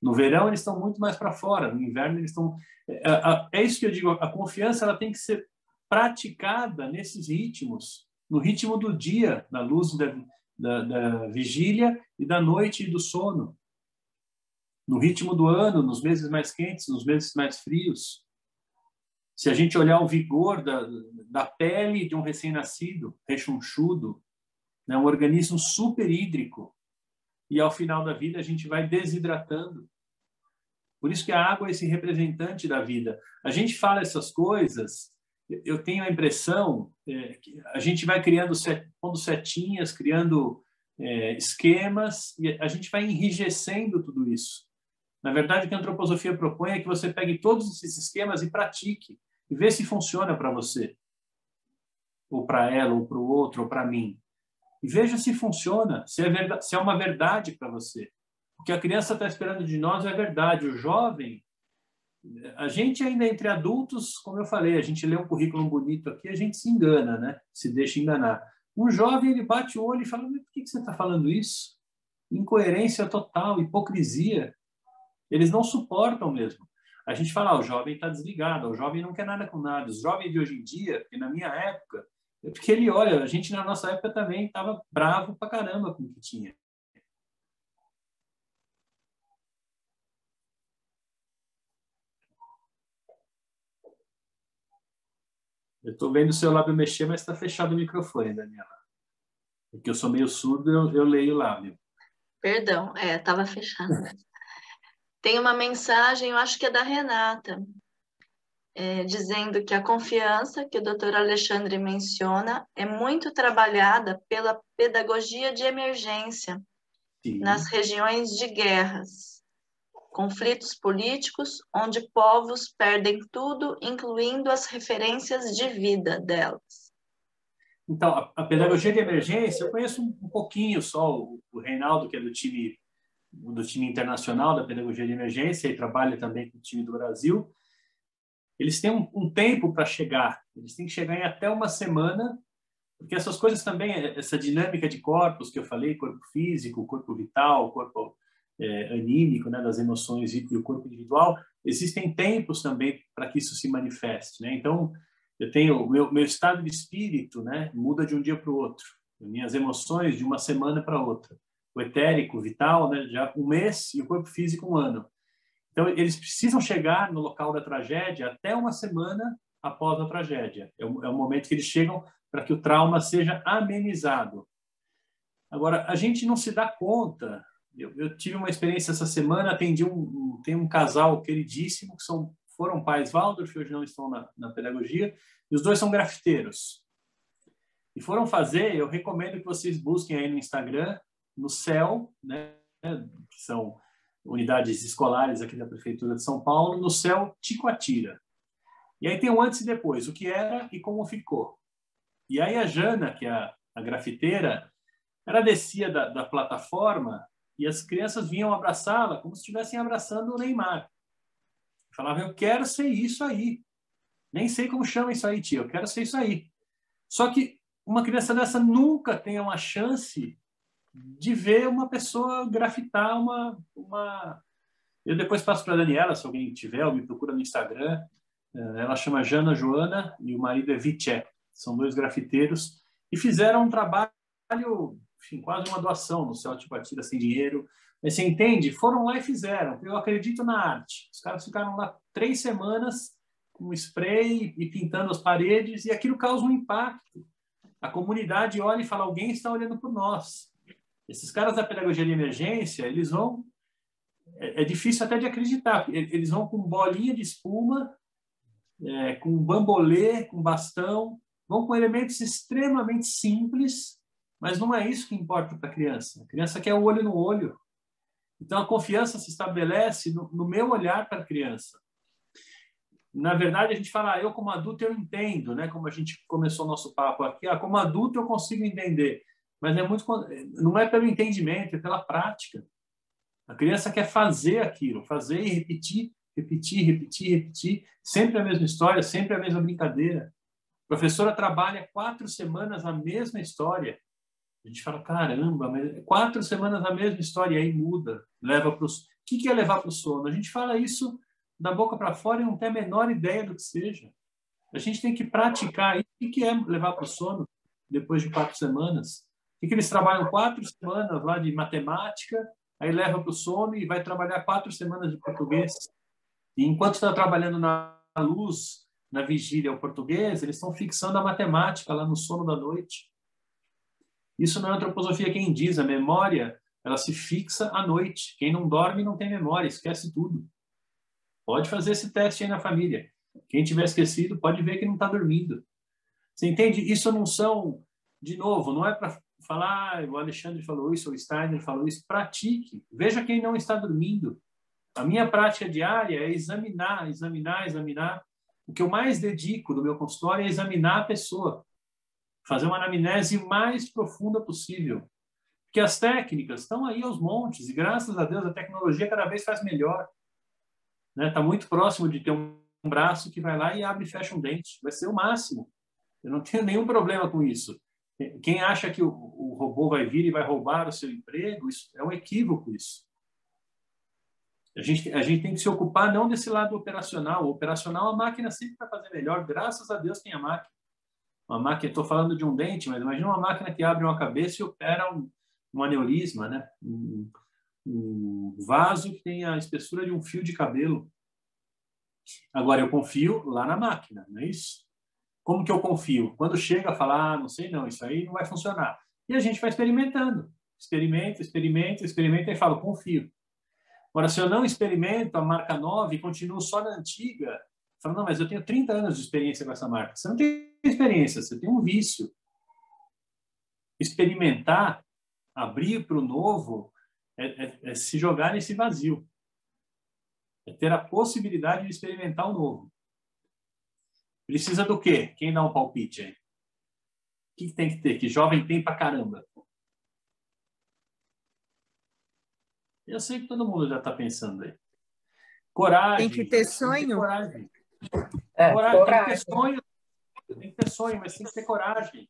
Speaker 2: No verão, eles estão muito mais para fora. No inverno, eles estão... É isso que eu digo, a confiança ela tem que ser praticada nesses ritmos, no ritmo do dia, na luz da vigília e da noite e do sono. No ritmo do ano, nos meses mais quentes, nos meses mais frios. Se a gente olhar o vigor da pele de um recém-nascido, rechonchudo, né, um organismo super hídrico, e ao final da vida a gente vai desidratando. Por isso que a água é esse representante da vida. A gente fala essas coisas, eu tenho a impressão que a gente vai pondo setinhas, criando esquemas, e a gente vai enrijecendo tudo isso. Na verdade, o que a antroposofia propõe é que você pegue todos esses esquemas e pratique, e vê se funciona para você, ou para ela, ou para o outro, ou para mim. E veja se funciona, se é uma verdade para você. O que a criança está esperando de nós é verdade. O jovem, a gente ainda entre adultos, como eu falei, a gente lê um currículo bonito aqui, a gente se engana, né? Se deixa enganar. Um jovem, ele bate o olho e fala, por que você está falando isso? Incoerência total, hipocrisia. Eles não suportam mesmo. A gente fala, o jovem está desligado, o jovem não quer nada com nada. Os jovens de hoje em dia, que na minha época, é porque ele olha, a gente na nossa época também estava bravo pra caramba com o que tinha. Eu estou vendo o seu lábio mexer, mas está fechado o microfone, Daniela. Porque eu sou meio surdo, eu leio o lábio.
Speaker 1: Perdão, estava fechado. Tem uma mensagem, eu acho que é da Renata. dizendo que a confiança que o Dr. Alexandre menciona é muito trabalhada pela pedagogia de emergência nas regiões de guerras, conflitos políticos, onde povos perdem tudo, incluindo as referências de vida delas.
Speaker 2: Então, a pedagogia de emergência, eu conheço um pouquinho só, o Reinaldo, que é do time internacional da pedagogia de emergência e trabalha também com o time do Brasil. Eles têm um tempo para chegar, eles têm que chegar em até uma semana, porque essas coisas também, essa dinâmica de corpos que eu falei, corpo físico, corpo vital, corpo anímico, né, das emoções e o corpo individual, existem tempos também para que isso se manifeste, né? Então, eu tenho meu estado de espírito, né, muda de um dia para o outro, minhas emoções de uma semana para outra, o etérico, o vital, né, já um mês, e o corpo físico um ano. Então, eles precisam chegar no local da tragédia até uma semana após a tragédia. É o momento que eles chegam para que o trauma seja amenizado. Agora, a gente não se dá conta. Eu tive uma experiência essa semana, atendi tem um casal queridíssimo, que foram pais Waldorf, hoje não estão na pedagogia, e os dois são grafiteiros. E foram fazer, eu recomendo que vocês busquem aí no Instagram, no CEL, né, que são unidades escolares aqui da Prefeitura de São Paulo, no CEL Ticoatira. E aí tem o antes e depois, o que era e como ficou. E aí a Jana, que é a grafiteira, ela descia da plataforma e as crianças vinham abraçá-la como se estivessem abraçando o Neymar. Falava, eu quero ser isso aí. Nem sei como chama isso aí, tia, eu quero ser isso aí. Só que uma criança dessa nunca tem uma chance de ver uma pessoa grafitar uma... Eu depois passo para a Daniela, se alguém tiver, ou me procura no Instagram. Ela chama Jana Joana e o marido é Viché. São dois grafiteiros e fizeram um trabalho, enfim, quase uma doação no Céu Ticoatira sem dinheiro. Mas você entende? Foram lá e fizeram. Eu acredito na arte. Os caras ficaram lá 3 semanas com spray e pintando as paredes e aquilo causa um impacto. A comunidade olha e fala, alguém está olhando por nós. Esses caras da pedagogia de emergência, eles vão... É difícil até de acreditar. Eles vão com bolinha de espuma, com bambolê, com bastão, vão com elementos extremamente simples, mas não é isso que importa para a criança. A criança quer o olho no olho. Então, a confiança se estabelece no meu olhar para a criança. Na verdade, a gente fala, eu como adulto eu entendo, né? Como a gente começou o nosso papo aqui, como adulto eu consigo entender, mas não é pelo entendimento, é pela prática. A criança quer fazer aquilo, fazer e repetir, repetir, repetir, repetir, sempre a mesma história, sempre a mesma brincadeira. A professora trabalha 4 semanas a mesma história. A gente fala, caramba, mas 4 semanas a mesma história, e aí muda, leva para o... O que é levar para o sono? A gente fala isso da boca para fora e não tem a menor ideia do que seja. A gente tem que praticar. O que é levar para o sono depois de 4 semanas? O que eles trabalham 4 semanas lá de matemática, aí leva para o sono e vai trabalhar 4 semanas de português. E enquanto está trabalhando na luz, na vigília, o português, eles estão fixando a matemática lá no sono da noite. Isso não é antroposofia quem diz. A memória, ela se fixa à noite. Quem não dorme não tem memória, esquece tudo. Pode fazer esse teste aí na família. Quem tiver esquecido pode ver que não está dormindo. Você entende? Isso não são, de novo, não é para falar, o Alexandre falou isso, o Steiner falou isso. Pratique. Veja quem não está dormindo. A minha prática diária é examinar. O que eu mais dedico no meu consultório é examinar a pessoa. Fazer uma anamnese o mais profunda possível. Porque as técnicas estão aí aos montes e, graças a Deus, a tecnologia cada vez faz melhor. Está muito próximo de ter um braço que vai lá e abre e fecha um dente. Vai ser o máximo. Eu não tenho nenhum problema com isso. Quem acha que o robô vai vir e vai roubar o seu emprego, isso é um equívoco isso. A gente tem que se ocupar não desse lado operacional. O operacional, a máquina sempre vai fazer melhor. Graças a Deus tem a máquina. Uma máquina, estou falando de um dente, mas imagina uma máquina que abre uma cabeça e opera um aneurisma, né? Um vaso que tem a espessura de um fio de cabelo. Agora, eu confio lá na máquina, não é isso? Como que eu confio? Quando chega a falar, não sei não, isso aí não vai funcionar. E a gente vai experimentando. Experimenta e fala, confio. Agora, se eu não experimento a marca nova e continuo só na antiga, Fala, não, mas eu tenho 30 anos de experiência com essa marca. Você não tem experiência, você tem um vício. Experimentar, abrir para o novo, é se jogar nesse vazio. É ter a possibilidade de experimentar o novo. Precisa do quê? Quem dá um palpite aí? O que tem que ter? Que jovem tem pra caramba? Eu sei que todo mundo já está pensando aí. Coragem.
Speaker 5: Tem que ter
Speaker 2: gente,
Speaker 5: sonho?
Speaker 2: Tem que ter coragem.
Speaker 3: Coragem.
Speaker 2: Tem que ter sonho. Tem que ter sonho, mas tem que ter coragem.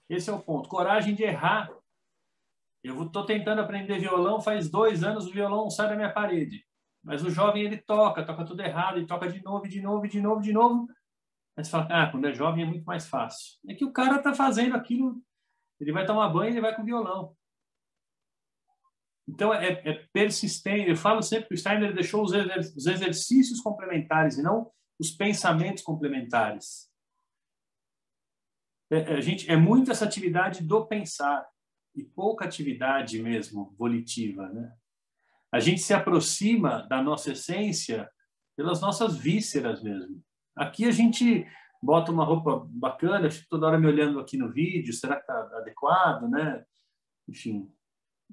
Speaker 2: Esse é o ponto. Coragem de errar. Eu estou tentando aprender violão faz 2 anos, o violão não sai da minha parede. Mas o jovem, ele toca tudo errado, e toca de novo, de novo, de novo, de novo. Aí você fala, quando é jovem é muito mais fácil. É que o cara está fazendo aquilo, ele vai tomar banho e ele vai com o violão. Então, é persistente. Eu falo sempre que o Steiner deixou os exercícios complementares e não os pensamentos complementares. É muito essa atividade do pensar e pouca atividade mesmo volitiva, né? A gente se aproxima da nossa essência pelas nossas vísceras mesmo. Aqui a gente bota uma roupa bacana, fico toda hora me olhando aqui no vídeo, será que está adequado, né? Enfim,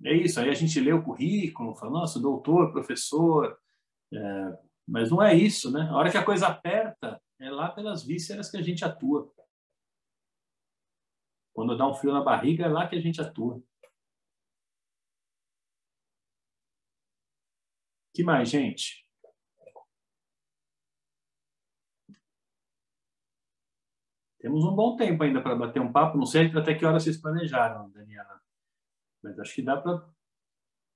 Speaker 2: é isso. Aí a gente lê o currículo, fala, nossa, doutor, professor, mas não é isso, né? A hora que a coisa aperta, é lá pelas vísceras que a gente atua. Quando dá um frio na barriga, é lá que a gente atua. Que mais, gente? Temos um bom tempo ainda para bater um papo. Não sei até que hora vocês planejaram, Daniela. Mas acho que dá para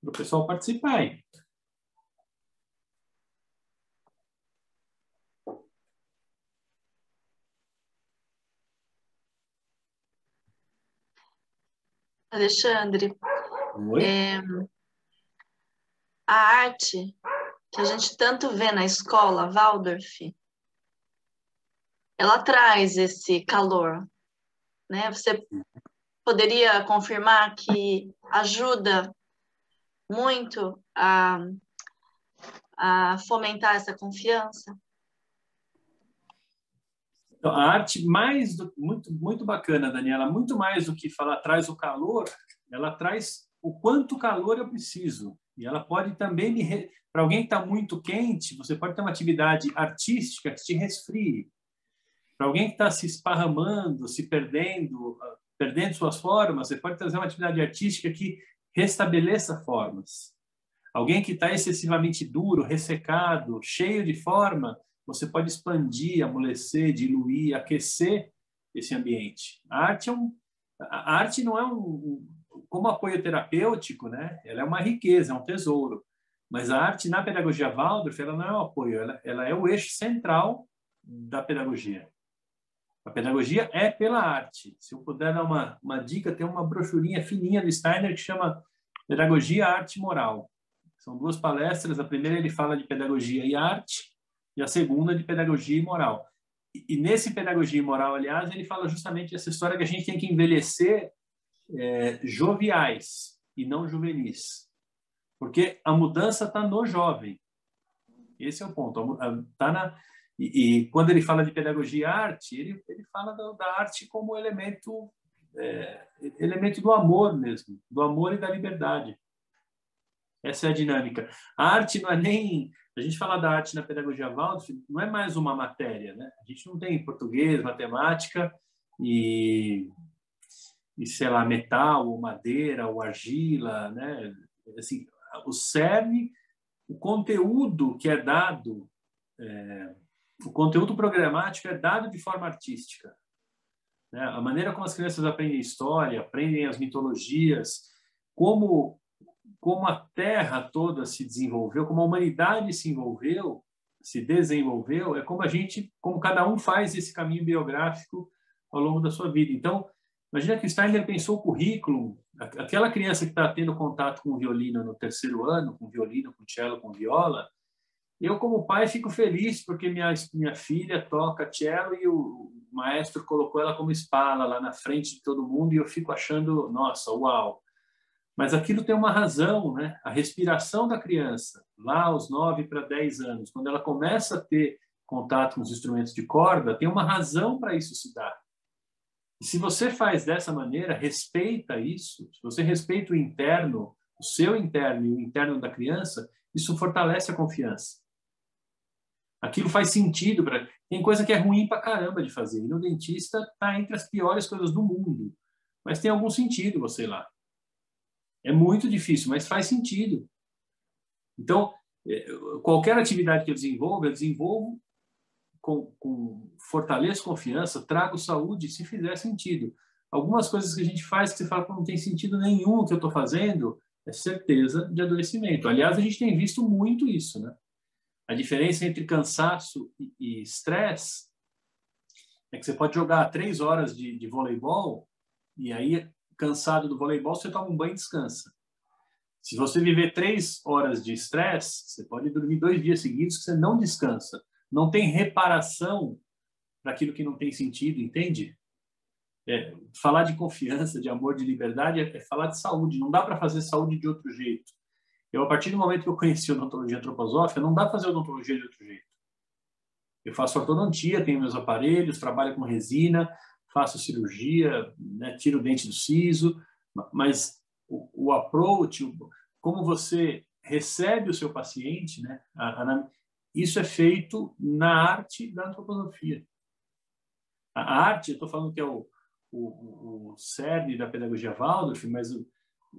Speaker 2: o pessoal participar aí.
Speaker 1: Alexandre,
Speaker 2: Oi?
Speaker 1: A arte que a gente tanto vê na escola, Waldorf, ela traz esse calor, né? Você poderia confirmar que ajuda muito a fomentar essa confiança?
Speaker 2: Então, a arte muito bacana, Daniela, muito mais do que falar traz o calor, ela traz o quanto calor eu preciso. E ela pode também, para alguém que está muito quente, você pode ter uma atividade artística que te resfrie. Para alguém que está se esparramando, se perdendo suas formas, você pode trazer uma atividade artística que restabeleça formas. Alguém que está excessivamente duro, ressecado, cheio de forma, você pode expandir, amolecer, diluir, aquecer esse ambiente. A arte não é como apoio terapêutico, né? Ela é uma riqueza, é um tesouro. Mas a arte na pedagogia Waldorf, ela não é um apoio, ela é o eixo central da pedagogia. A pedagogia é pela arte. Se eu puder dar uma dica, tem uma brochurinha fininha do Steiner que chama Pedagogia, Arte e Moral. São 2 palestras. A primeira ele fala de pedagogia e arte, e a segunda de pedagogia e moral. E nesse pedagogia e moral, aliás, ele fala justamente essa história que a gente tem que envelhecer joviais e não juvenis. Porque a mudança está no jovem. Esse é o ponto. E quando ele fala de pedagogia e arte, ele fala da arte como elemento do amor mesmo, do amor e da liberdade. Essa é a dinâmica. A arte não é nem... A gente fala da arte na pedagogia Waldorf, não é mais uma matéria, né? A gente não tem português, matemática e sei lá, metal, ou madeira, ou argila, né? Assim, o cerne, o conteúdo que é dado, o conteúdo programático é dado de forma artística. Né? A maneira como as crianças aprendem história, aprendem as mitologias, como a Terra toda se desenvolveu, como a humanidade se desenvolveu, é como cada um faz esse caminho biográfico ao longo da sua vida. Então, imagina que o Steiner pensou o currículo, aquela criança que está tendo contato com o violino no 3º ano, com violino, com cello, com viola, eu, como pai, fico feliz porque minha filha toca cello e o maestro colocou ela como espala lá na frente de todo mundo e eu fico achando, nossa, uau! Mas aquilo tem uma razão, né? A respiração da criança, lá aos 9 para 10 anos, quando ela começa a ter contato com os instrumentos de corda, tem uma razão para isso se dar. E se você faz dessa maneira, respeita isso, se você respeita o interno, o seu interno e o interno da criança, isso fortalece a confiança. Aquilo faz sentido. Tem coisa que é ruim pra caramba de fazer. E no dentista está entre as piores coisas do mundo. Mas tem algum sentido você ir lá. É muito difícil, mas faz sentido. Então, qualquer atividade que eu desenvolvo fortaleço confiança, trago saúde, se fizer sentido. Algumas coisas que a gente faz que você fala, não tem sentido nenhum o que eu estou fazendo, é certeza de adoecimento. Aliás, a gente tem visto muito isso, né? A diferença entre cansaço e estresse é que você pode jogar 3 horas de voleibol e aí, cansado do voleibol, você toma um banho e descansa. Se você viver 3 horas de estresse, você pode dormir 2 dias seguidos que você não descansa. Não tem reparação para aquilo que não tem sentido, entende? Falar de confiança, de amor, de liberdade é falar de saúde. Não dá para fazer saúde de outro jeito. A partir do momento que eu conheci a odontologia antroposófica, não dá para fazer odontologia de outro jeito. Eu faço ortodontia, tenho meus aparelhos, trabalho com resina, faço cirurgia, né, tiro o dente do siso, mas o approach, como você recebe o seu paciente, né, isso é feito na arte da antroposofia. A arte, eu estou falando que é o cerne da pedagogia Waldorf, mas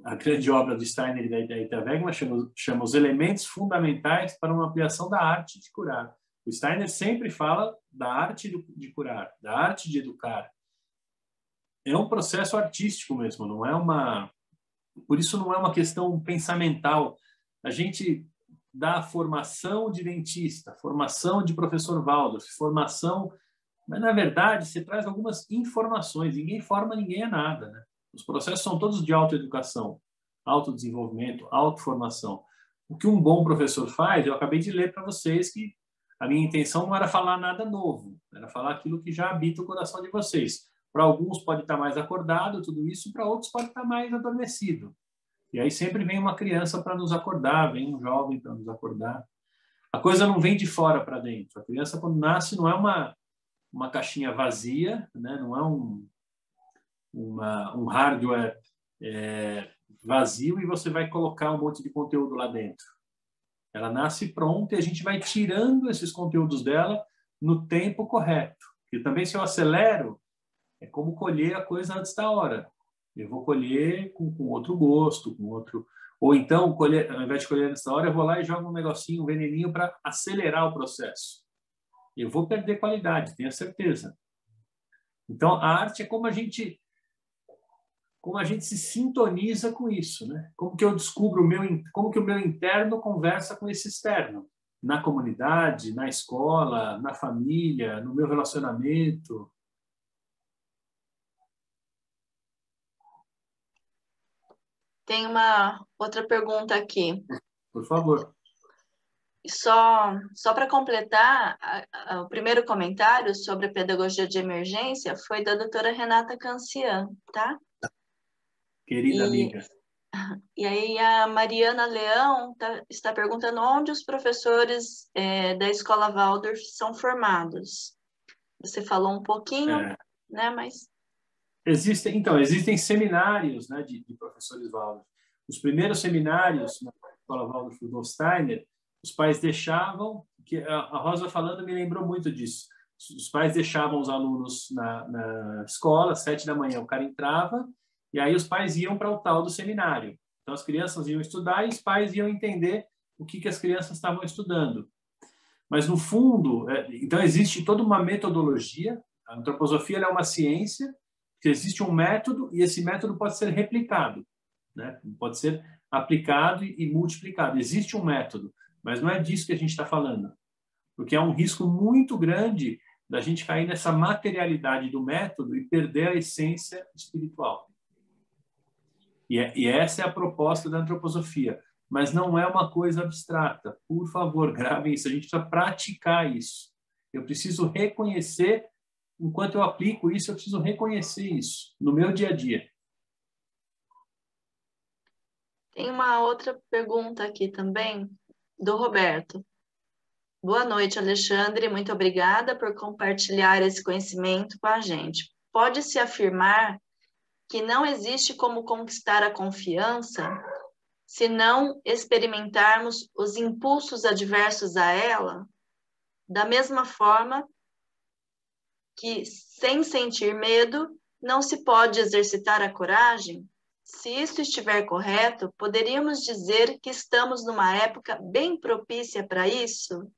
Speaker 2: a grande obra do Steiner e da Ita Wegman chama os elementos fundamentais para uma ampliação da arte de curar. O Steiner sempre fala da arte de curar, da arte de educar. É um processo artístico mesmo, não é por isso não é uma questão pensamental. A gente dá formação de dentista, formação de professor Waldorf, formação, mas na verdade você traz algumas informações. Ninguém forma ninguém a nada, né? Os processos são todos de autoeducação, autodesenvolvimento, autoformação. O que um bom professor faz, eu acabei de ler para vocês que a minha intenção não era falar nada novo, era falar aquilo que já habita o coração de vocês. Para alguns pode estar mais acordado, tudo isso, para outros pode estar mais adormecido. E aí sempre vem uma criança para nos acordar, vem um jovem para nos acordar. A coisa não vem de fora para dentro. A criança, quando nasce, não é uma caixinha vazia, né? Não é um hardware vazio e você vai colocar um monte de conteúdo lá dentro. Ela nasce pronta e a gente vai tirando esses conteúdos dela no tempo correto. E também, se eu acelero, é como colher a coisa antes da hora. Eu vou colher com outro gosto, com outro... Ou então, ao invés de colher antes da hora, eu vou lá e jogo um negocinho, um veneninho para acelerar o processo. Eu vou perder qualidade, tenho certeza. Então, a arte é como a gente se sintoniza com isso, né? Como que eu descubro como que o meu interno conversa com esse externo, na comunidade, na escola, na família, no meu relacionamento.
Speaker 1: Tem uma outra pergunta aqui.
Speaker 2: Por favor.
Speaker 1: Só para completar, o primeiro comentário sobre a pedagogia de emergência foi da doutora Renata Cancian, tá?
Speaker 2: Querida amiga.
Speaker 1: E aí a Mariana Leão está perguntando onde os professores da Escola Waldorf são formados. Você falou um pouquinho, né? Mas...
Speaker 2: Existem seminários, né, de professores Waldorf. Os primeiros seminários na Escola Waldorf do Steiner, os pais deixavam, que a Rosa falando me lembrou muito disso. Os pais deixavam os alunos na escola, 7 da manhã, o cara entrava, e aí os pais iam para o tal do seminário. Então, as crianças iam estudar e os pais iam entender o que as crianças estavam estudando. Mas, no fundo, então existe toda uma metodologia. A antroposofia é uma ciência, que existe um método e esse método pode ser replicado, né? Pode ser aplicado e multiplicado. Existe um método, mas não é disso que a gente está falando. Porque há um risco muito grande da gente cair nessa materialidade do método e perder a essência espiritual. E essa é a proposta da antroposofia. Mas não é uma coisa abstrata. Por favor, gravem isso. A gente precisa praticar isso. Eu preciso reconhecer, enquanto eu aplico isso, eu preciso reconhecer isso no meu dia a dia.
Speaker 1: Tem uma outra pergunta aqui também, do Roberto. Boa noite, Alexandre. Muito obrigada por compartilhar esse conhecimento com a gente. Pode-se afirmar que não existe como conquistar a confiança se não experimentarmos os impulsos adversos a ela? Da mesma forma que, sem sentir medo, não se pode exercitar a coragem? Se isso estiver correto, poderíamos dizer que estamos numa época bem propícia para isso?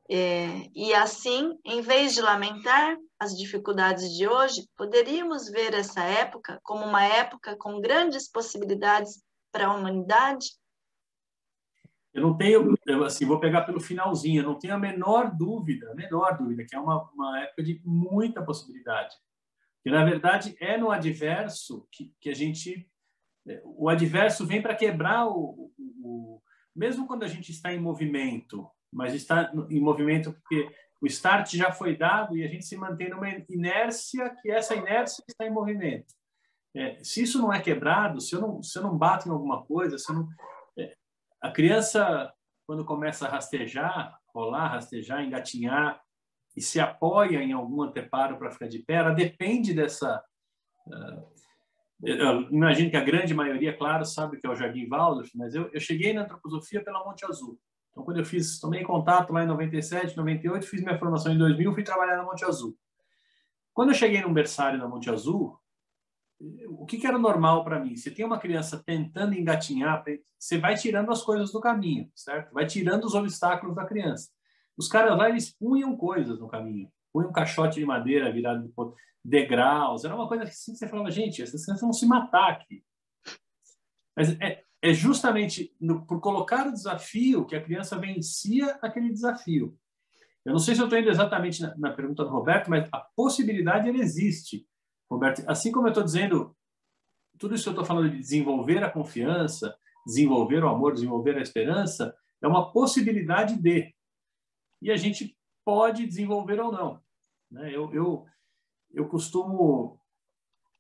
Speaker 1: E assim, em vez de lamentar as dificuldades de hoje, poderíamos ver essa época como uma época com grandes possibilidades para a humanidade?
Speaker 2: Eu não tenho, assim, vou pegar pelo finalzinho, eu não tenho a menor dúvida, que é uma época de muita possibilidade. Que, na verdade, é no adverso que a gente... O adverso vem para quebrar mesmo quando a gente está em movimento, mas está em movimento porque o start já foi dado e a gente se mantém numa inércia, que essa inércia está em movimento. Se isso não é quebrado, se eu não bato em alguma coisa, se eu não... A criança, quando começa a rastejar, rolar, rastejar, engatinhar, e se apoia em algum anteparo para ficar de pé, ela depende dessa... Eu imagino que a grande maioria, claro, sabe que é o Jardim Waldorf, mas eu cheguei na antroposofia pela Monte Azul. Então, quando eu tomei contato lá em 97, 98, fiz minha formação em 2000, fui trabalhar na Monte Azul. Quando eu cheguei num berçário na Monte Azul, o que era normal para mim? Você tem uma criança tentando engatinhar, você vai tirando as coisas do caminho, certo? Vai tirando os obstáculos da criança. Os caras lá, eles punham coisas no caminho. Punham um caixote de madeira virado de degraus. Era uma coisa assim que você falava, gente, essas crianças vão se matar aqui. Mas é justamente por colocar o desafio que a criança vencia aquele desafio. Eu não sei se eu estou indo exatamente na pergunta do Roberto, mas a possibilidade ela existe. Roberto, assim como eu estou dizendo, tudo isso que eu estou falando de desenvolver a confiança, desenvolver o amor, desenvolver a esperança, é uma possibilidade de. E a gente pode desenvolver ou não. Eu costumo...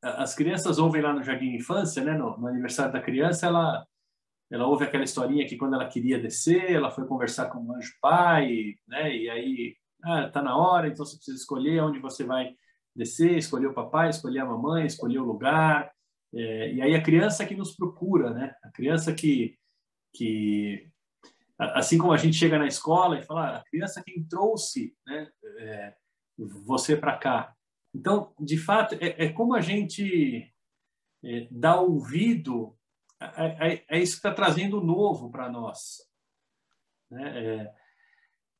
Speaker 2: As crianças ouvem lá no Jardim de Infância, né, no aniversário da criança, ela ouve aquela historinha que quando ela queria descer, ela foi conversar com o anjo pai, né, e aí, está na hora, então você precisa escolher onde você vai descer, escolher o papai, escolher a mamãe, escolher o lugar. E aí a criança que nos procura, né? A criança que assim como a gente chega na escola e fala, a criança que trouxe, né, você para cá. Então, de fato, é como a gente dá ouvido a isso que está trazendo novo para nós. Né?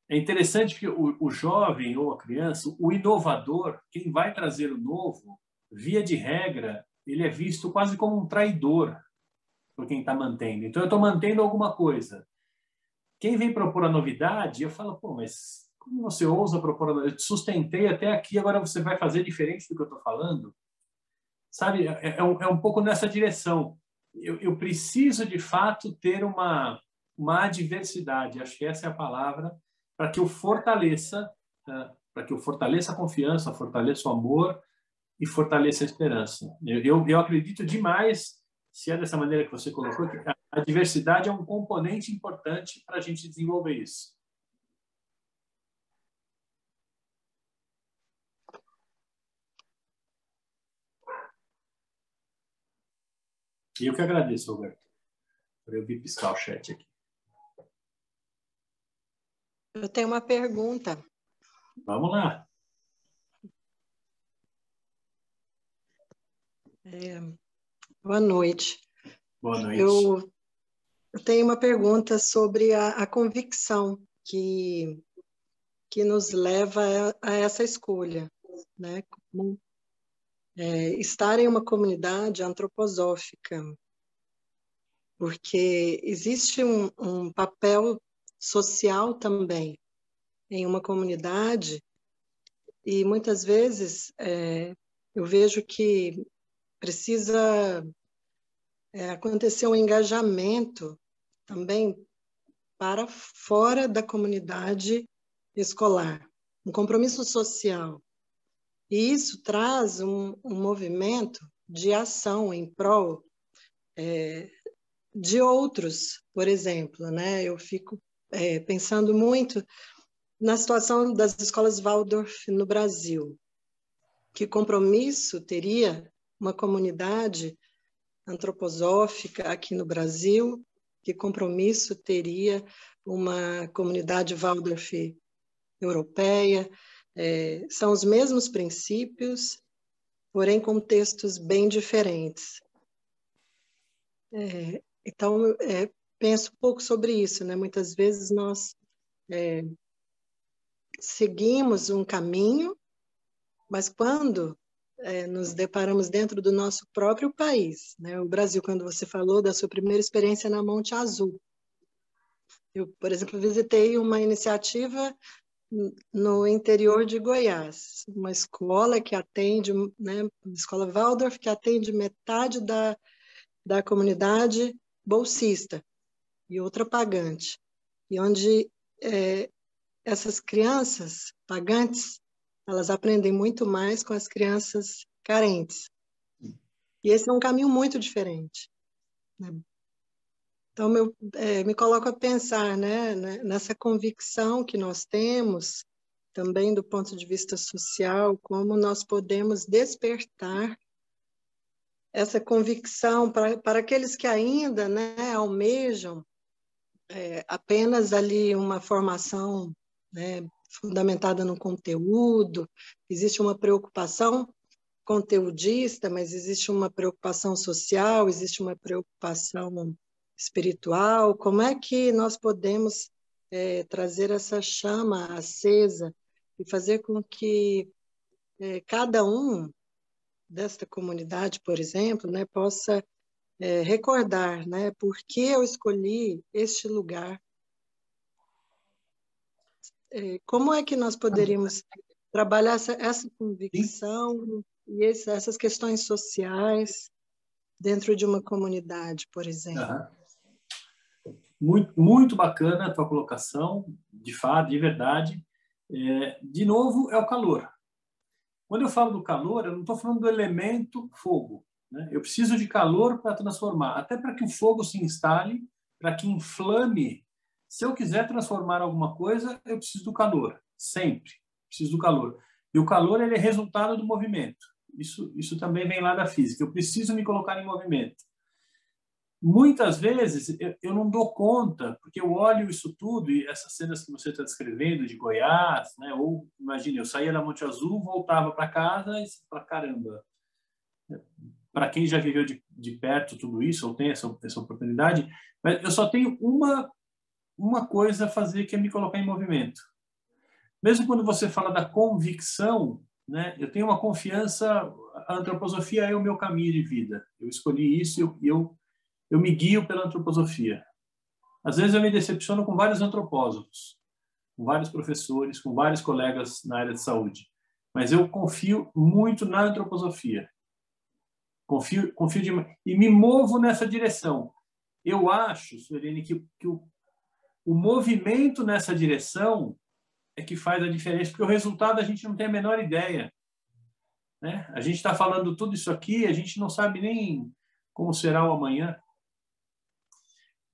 Speaker 2: É interessante que o jovem ou a criança, o inovador, quem vai trazer o novo, via de regra, ele é visto quase como um traidor por quem está mantendo. Então, eu estou mantendo alguma coisa. Quem vem propor a novidade, eu falo, pô, mas como você ousa propor a novidade? Eu te sustentei até aqui, agora você vai fazer diferente do que eu estou falando? Sabe, é um pouco nessa direção. Eu preciso, de fato, ter uma adversidade, acho que essa é a palavra, para que eu fortaleça, a confiança, fortaleça o amor e fortaleça a esperança. Eu acredito demais, se é dessa maneira que você colocou, que a diversidade é um componente importante para a gente desenvolver isso. E eu que agradeço, Roberto, por eu vir piscar o chat aqui.
Speaker 5: Eu tenho uma pergunta.
Speaker 2: Vamos lá.
Speaker 5: Boa noite.
Speaker 2: Boa noite.
Speaker 5: Eu tenho uma pergunta sobre a convicção que nos leva a essa escolha, né? Como, estar em uma comunidade antroposófica, porque existe um papel social também em uma comunidade e muitas vezes eu vejo que precisa acontecer um engajamento também para fora da comunidade escolar, um compromisso social. E isso traz um movimento de ação em prol de outros, por exemplo, né? Eu fico pensando muito na situação das escolas Waldorf no Brasil. Que compromisso teria uma comunidade antroposófica aqui no Brasil? Que compromisso teria uma comunidade Waldorf europeia? São os mesmos princípios, porém contextos bem diferentes. Então, penso um pouco sobre isso, né? Muitas vezes nós seguimos um caminho, mas quando nos deparamos dentro do nosso próprio país, né? O Brasil, quando você falou da sua primeira experiência na Monte Azul. Eu, por exemplo, visitei uma iniciativa no interior de Goiás, uma escola que atende, né, uma escola Waldorf, que atende metade da comunidade bolsista e outra pagante, e onde essas crianças pagantes, elas aprendem muito mais com as crianças carentes. E esse é um caminho muito diferente, né? Então, me coloco a pensar, né, nessa convicção que nós temos, também do ponto de vista social, como nós podemos despertar essa convicção para aqueles que ainda, né, almejam apenas ali uma formação, né, fundamentada no conteúdo. Existe uma preocupação conteudista, mas existe uma preocupação social, existe uma preocupação espiritual. Como é que nós podemos trazer essa chama acesa e fazer com que cada um desta comunidade, por exemplo, né, possa recordar, né, por que eu escolhi este lugar? Como é que nós poderíamos trabalhar essa convicção e essas questões sociais dentro de uma comunidade, por exemplo?
Speaker 2: Muito, muito bacana a tua colocação, de fato, de verdade. De novo, é o calor. Quando eu falo do calor, eu não estou falando do elemento fogo, né? Eu preciso de calor para transformar, até para que o fogo se instale, para que inflame. Se eu quiser transformar alguma coisa, eu preciso do calor, sempre preciso do calor. E o calor, ele é resultado do movimento. Isso também vem lá da física. Eu preciso me colocar em movimento. Muitas vezes eu não dou conta, porque eu olho isso tudo, e essas cenas que você está descrevendo de Goiás, né? Ou, imagine, eu saía da Monte Azul, voltava para casa e para caramba. Para quem já viveu de perto tudo isso, ou tem essa oportunidade, mas eu só tenho uma coisa a fazer, que é me colocar em movimento. Mesmo quando você fala da convicção, né? Eu tenho uma confiança, a antroposofia é o meu caminho de vida. Eu escolhi isso e eu me guio pela antroposofia. Às vezes eu me decepciono com vários antropósofos, com vários professores, com vários colegas na área de saúde. Mas eu confio muito na antroposofia. Confio e me movo nessa direção. Eu acho, Suelene, que o movimento nessa direção é que faz a diferença, porque o resultado a gente não tem a menor ideia, né? A gente está falando tudo isso aqui, a gente não sabe nem como será o amanhã.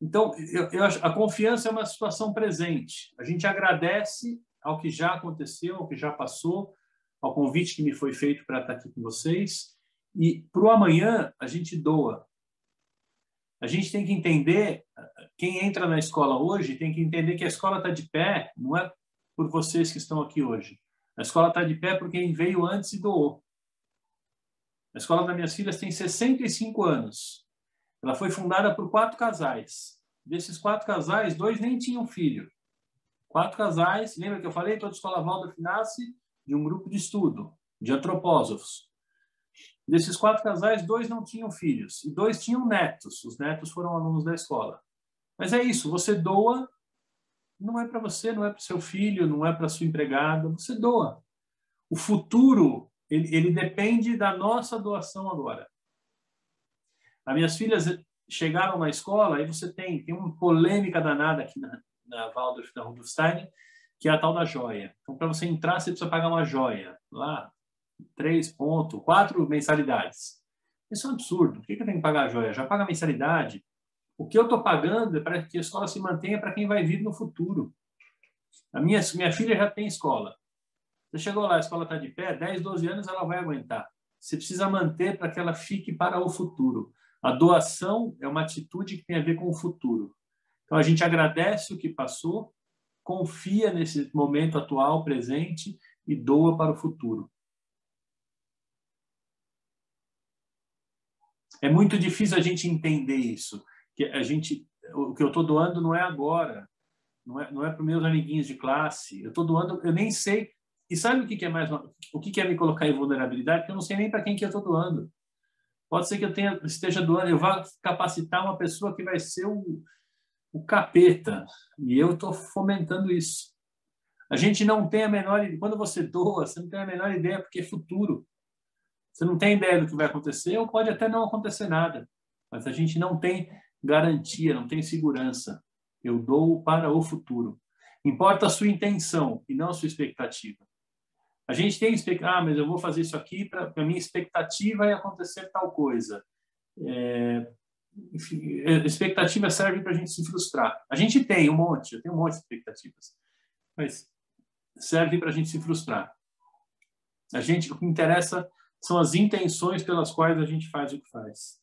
Speaker 2: Então, eu acho, a confiança é uma situação presente. A gente agradece ao que já aconteceu, ao que já passou, ao convite que me foi feito para estar aqui com vocês. E para o amanhã, a gente doa. A gente tem que entender, quem entra na escola hoje tem que entender que a escola está de pé, não é por vocês que estão aqui hoje. A escola está de pé por quem veio antes e doou. A escola das minhas filhas tem 65 anos. Ela foi fundada por 4 casais. Desses 4 casais, 2 nem tinham filho. 4 casais, lembra que eu falei? Toda a escola Waldorf nasce de um grupo de estudo, de antropósofos. Desses 4 casais, 2 não tinham filhos e 2 tinham netos. Os netos foram alunos da escola. Mas é isso, você doa, não é para você, não é para o seu filho, não é para a sua empregada, você doa. O futuro, ele depende da nossa doação agora. As minhas filhas chegaram na escola e você tem uma polêmica danada aqui na Waldorf, na Rudolf Steiner, que é a tal da joia. Então, para você entrar, você precisa pagar uma joia. Lá, 4 mensalidades. Isso é um absurdo. Por que eu tenho que pagar a joia? Já paga a mensalidade. O que eu estou pagando é para que a escola se mantenha para quem vai vir no futuro. A minha filha já tem escola. Você chegou lá, a escola está de pé, 10, 12 anos ela vai aguentar. Você precisa manter para que ela fique para o futuro. A doação é uma atitude que tem a ver com o futuro. Então, a gente agradece o que passou, confia nesse momento atual, presente, e doa para o futuro. É muito difícil a gente entender isso. O que eu estou doando não é agora, não é para os meus amiguinhos de classe. Eu estou doando, eu nem sei. E sabe o que é me colocar em vulnerabilidade? Porque eu não sei nem para quem que eu estou doando. Pode ser que eu esteja doando, eu vá capacitar uma pessoa que vai ser o capeta. E eu estou fomentando isso. A gente não tem a menor ideia. Quando você doa, você não tem a menor ideia, porque é futuro. Você não tem ideia do que vai acontecer, ou pode até não acontecer nada. Mas a gente não tem garantia, não tem segurança. Eu dou para o futuro. Importa a sua intenção e não a sua expectativa. A gente tem expectativa, mas eu vou fazer isso aqui para a minha expectativa é acontecer tal coisa. Enfim, a expectativa serve para a gente se frustrar. A gente tem eu tenho um monte de expectativas, mas serve para a gente se frustrar. O que interessa são as intenções pelas quais a gente faz o que faz.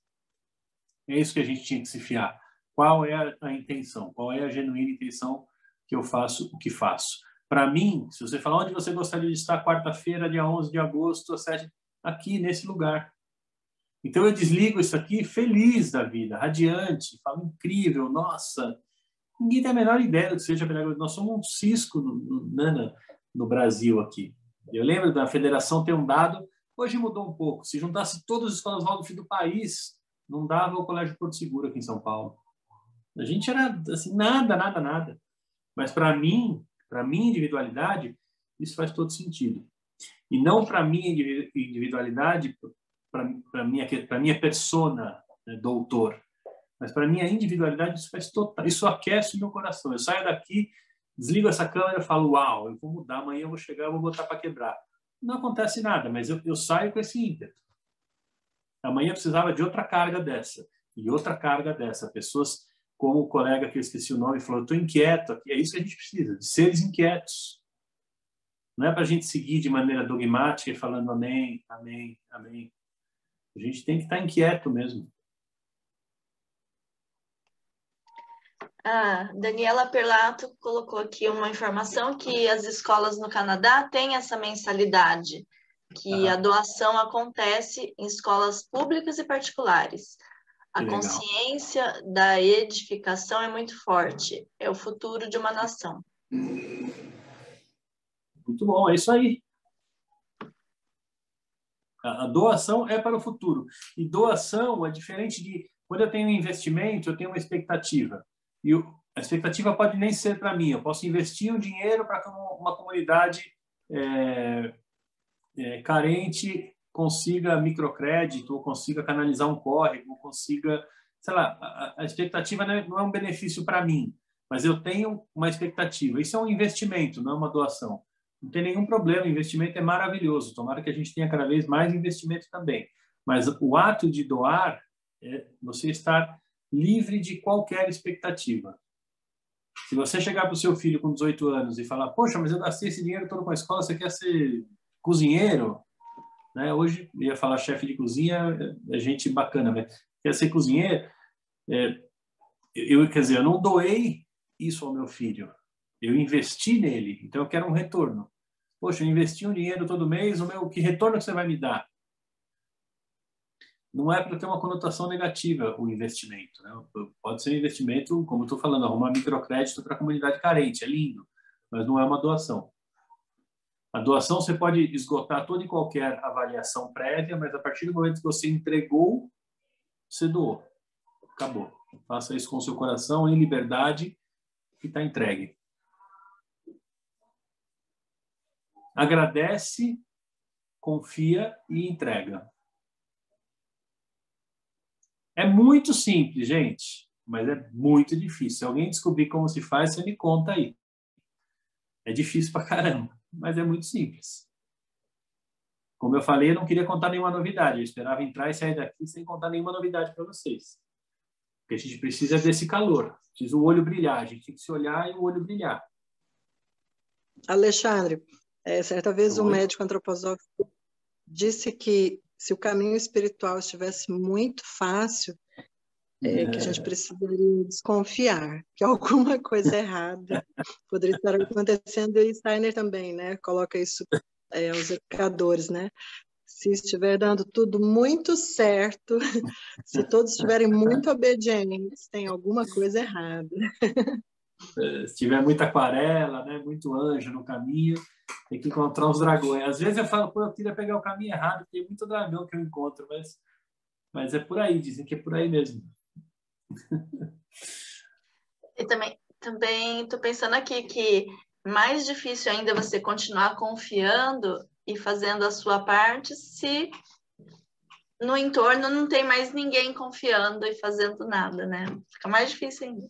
Speaker 2: É isso que a gente tinha que se fiar. Qual é a intenção? Qual é a genuína intenção que eu faço o que faço? Para mim, se você falar onde você gostaria de estar quarta-feira, dia 11 de agosto, às 7, aqui, nesse lugar. Então, eu desligo isso aqui feliz da vida, radiante, falo incrível, nossa. Ninguém tem a menor ideia do que seja pedagogia. Nós somos um cisco no Brasil aqui. Eu lembro da federação ter um dado, hoje mudou um pouco. Se juntasse todas as escolas Waldorf do país, não dava o Colégio Porto Seguro aqui em São Paulo. A gente era assim, nada. Mas para mim, para minha individualidade, isso faz todo sentido. E não para minha individualidade, para minha persona, né, doutor, mas para minha individualidade isso aquece o meu coração. Eu saio daqui, desligo essa câmera e falo, uau, eu vou mudar, amanhã eu vou chegar, eu vou botar para quebrar. Não acontece nada, mas eu saio com esse ímpeto. Amanhã eu precisava de outra carga dessa, e outra carga dessa. Pessoas como o colega que eu esqueci o nome falou, eu estou inquieto aqui. É isso que a gente precisa, de seres inquietos. Não é para a gente seguir de maneira dogmática e falando amém, amém, amém. A gente tem que estar inquieto mesmo.
Speaker 1: A Daniela Perlato colocou aqui uma informação que as escolas no Canadá têm essa mensalidade, que a doação acontece em escolas públicas e particulares. A consciência da edificação é muito forte. É o futuro de uma nação.
Speaker 2: Muito bom, é isso aí. A doação é para o futuro. E doação é diferente de... Quando eu tenho um investimento, eu tenho uma expectativa. E a expectativa pode nem ser para mim. Eu posso investir um dinheiro para que uma comunidade carente consiga microcrédito, ou consiga canalizar um córrego, ou consiga... Sei lá, a expectativa não é um benefício para mim, mas eu tenho uma expectativa. Isso é um investimento, não é uma doação. Não tem nenhum problema, o investimento é maravilhoso. Tomara que a gente tenha cada vez mais investimento também. Mas o ato de doar é você estar livre de qualquer expectativa. Se você chegar para o seu filho com 18 anos e falar, poxa, mas eu gastei esse dinheiro todo com a escola, você quer ser cozinheiro? Né? Hoje, eu ia falar chefe de cozinha, é gente bacana, mas quer ser cozinheiro? Quer dizer, eu não doei isso ao meu filho. Eu investi nele, então eu quero um retorno. Poxa, eu investi um dinheiro todo mês, que retorno que você vai me dar? Não é para ter uma conotação negativa o investimento. Né? Pode ser um investimento, como eu estou falando, arrumar microcrédito para a comunidade carente, é lindo, mas não é uma doação. A doação você pode esgotar toda e qualquer avaliação prévia, mas a partir do momento que você entregou, você doou. Acabou. Faça isso com o seu coração, em liberdade, e está entregue. Agradece, confia e entrega. É muito simples, gente, mas é muito difícil. Se alguém descobrir como se faz, você me conta aí. É difícil pra caramba, mas é muito simples. Como eu falei, eu não queria contar nenhuma novidade. Eu esperava entrar e sair daqui sem contar nenhuma novidade para vocês. que a gente precisa desse calor, precisa o olho brilhar, a gente tem que se olhar e o olho brilhar.
Speaker 5: Alexandre, certa vez um
Speaker 2: Oi?
Speaker 5: médico antroposófico disse que se o caminho espiritual estivesse muito fácil, que a gente precisaria desconfiar, que alguma coisa errada poderia estar acontecendo, e Steiner também, né, coloca isso aos educadores, né? Se estiver dando tudo muito certo, se todos estiverem muito obedientes, tem alguma coisa errada.
Speaker 2: Se tiver muita aquarela, né, muito anjo no caminho, tem que encontrar uns dragões. Às vezes eu falo, pô, eu queria pegar o caminho errado, tem muito dragão que eu encontro, mas é por aí, dizem que é por aí mesmo.
Speaker 1: E também estou pensando aqui que mais difícil ainda é você continuar confiando e fazendo a sua parte se no entorno não tem mais ninguém confiando e fazendo nada, né? Fica mais difícil ainda.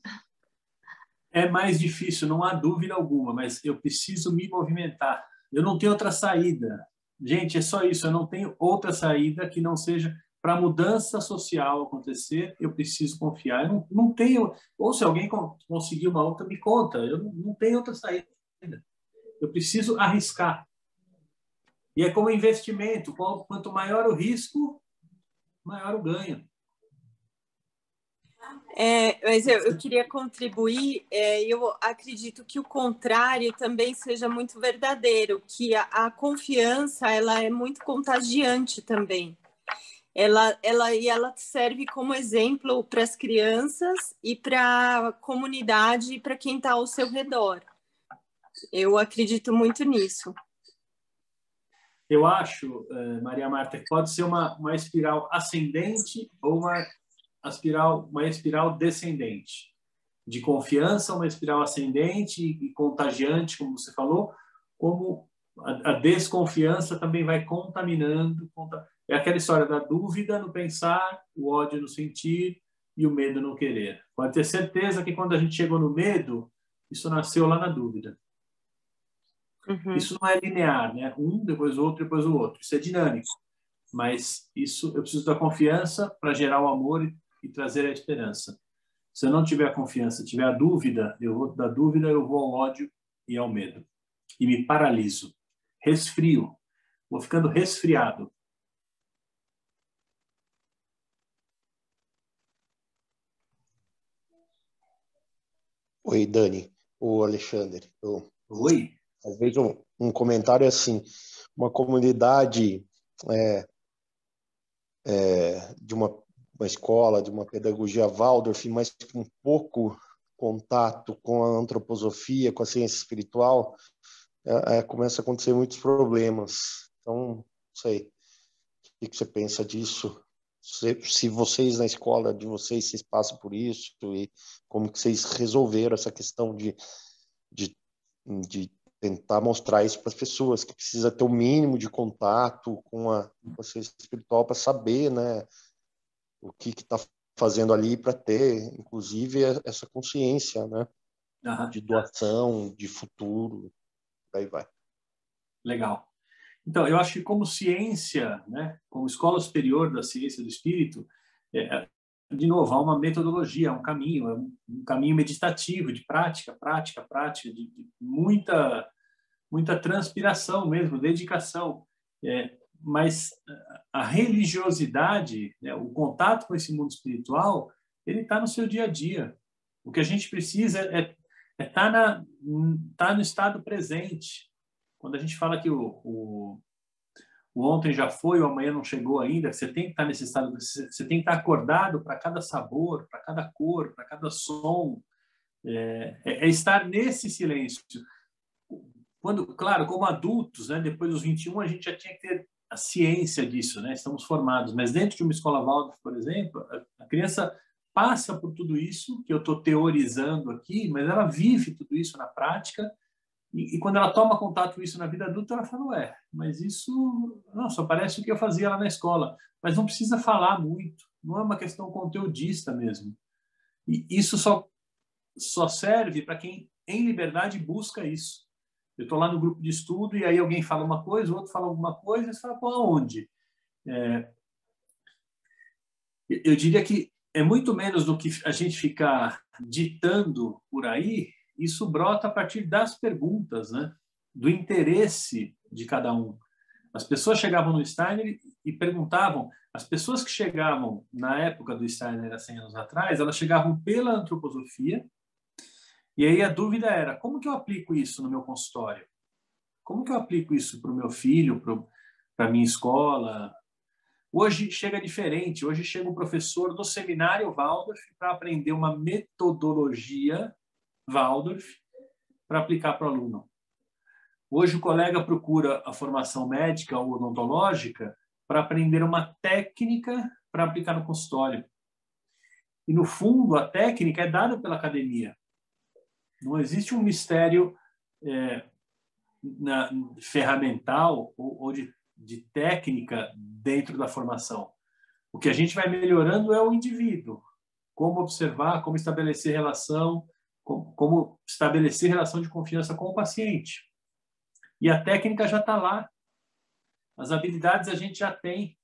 Speaker 2: É mais difícil, não há dúvida alguma, mas eu preciso me movimentar. Eu não tenho outra saída. Gente, é só isso, eu não tenho outra saída que não seja para a mudança social acontecer, eu preciso confiar. Eu não tenho, ou se alguém conseguir uma outra, me conta, eu não tenho outra saída. Eu preciso arriscar. E é como investimento, quanto maior o risco, maior o ganho.
Speaker 6: Mas eu queria contribuir, eu acredito que o contrário também seja muito verdadeiro, que a confiança ela é muito contagiante também. Ela serve como exemplo para as crianças e para a comunidade e para quem está ao seu redor. Eu acredito muito nisso.
Speaker 2: Eu acho, Maria Marta, que pode ser uma espiral ascendente ou uma espiral descendente. De confiança, uma espiral ascendente e contagiante, como você falou, como a desconfiança também vai contaminando. É aquela história da dúvida no pensar, o ódio no sentir e o medo no querer. Pode ter certeza que quando a gente chegou no medo, isso nasceu lá na dúvida.
Speaker 6: Uhum.
Speaker 2: Isso não é linear, né? Um, depois o outro, depois o outro. Isso é dinâmico. Mas isso eu preciso da confiança para gerar o amor e trazer a esperança. Se eu não tiver a confiança, tiver a dúvida, da dúvida eu vou ao ódio e ao medo. E me paraliso. Resfrio. Vou ficando resfriado.
Speaker 7: Oi, Dani. O Alexandre.
Speaker 2: Oi?
Speaker 7: Às vezes um comentário assim, uma comunidade de uma escola, de uma pedagogia Waldorf, mas com pouco contato com a antroposofia, com a ciência espiritual, começa a acontecer muitos problemas. Então, não sei, o que você pensa disso? Se vocês na escola de vocês passam por isso e como que vocês resolveram essa questão de tentar mostrar isso para as pessoas, que precisa ter o mínimo de contato com a ciência espiritual para saber, né, o que está fazendo ali, para ter, inclusive, essa consciência, né, de doação, de futuro, daí vai.
Speaker 2: Legal. Então, eu acho que como ciência, né, como escola superior da ciência do espírito, de novo, há uma metodologia, um caminho meditativo, de prática, de muita transpiração mesmo, dedicação. Mas a religiosidade, né, o contato com esse mundo espiritual, ele está no seu dia a dia. O que a gente precisa é estar no estado presente. Quando a gente fala que o ontem já foi, o amanhã não chegou ainda, você tem que estar nesse estado, você tem que estar acordado para cada sabor, para cada cor, para cada som. É estar nesse silêncio. Claro, como adultos, né, depois dos 21, a gente já tinha que ter a ciência disso, né? Estamos formados. Mas dentro de uma escola Waldorf, por exemplo, a criança passa por tudo isso que eu estou teorizando aqui, mas ela vive tudo isso na prática. E quando ela toma contato com isso na vida adulta, ela fala, mas isso não, só parece o que eu fazia lá na escola. Mas não precisa falar muito, não é uma questão conteudista mesmo. E isso só serve para quem, em liberdade, busca isso. Eu estou lá no grupo de estudo e aí alguém fala uma coisa, o outro fala alguma coisa, e você fala, aonde? Eu diria que é muito menos do que a gente ficar ditando por aí, isso brota a partir das perguntas, né? Do interesse de cada um. As pessoas chegavam no Steiner e perguntavam, as pessoas que chegavam na época do Steiner, há 100 anos atrás, elas chegavam pela antroposofia, e aí a dúvida era, como que eu aplico isso no meu consultório? Como que eu aplico isso para o meu filho, para a minha escola? Hoje chega diferente, hoje chega um professor do seminário Waldorf para aprender uma metodologia Waldorf para aplicar para o aluno. Hoje o colega procura a formação médica ou odontológica para aprender uma técnica para aplicar no consultório. E, no fundo, a técnica é dada pela academia. Não existe um mistério ferramental ou de técnica dentro da formação. O que a gente vai melhorando é o indivíduo. Como observar, como estabelecer relação, como estabelecer relação de confiança com o paciente. E a técnica já está lá. As habilidades a gente já tem.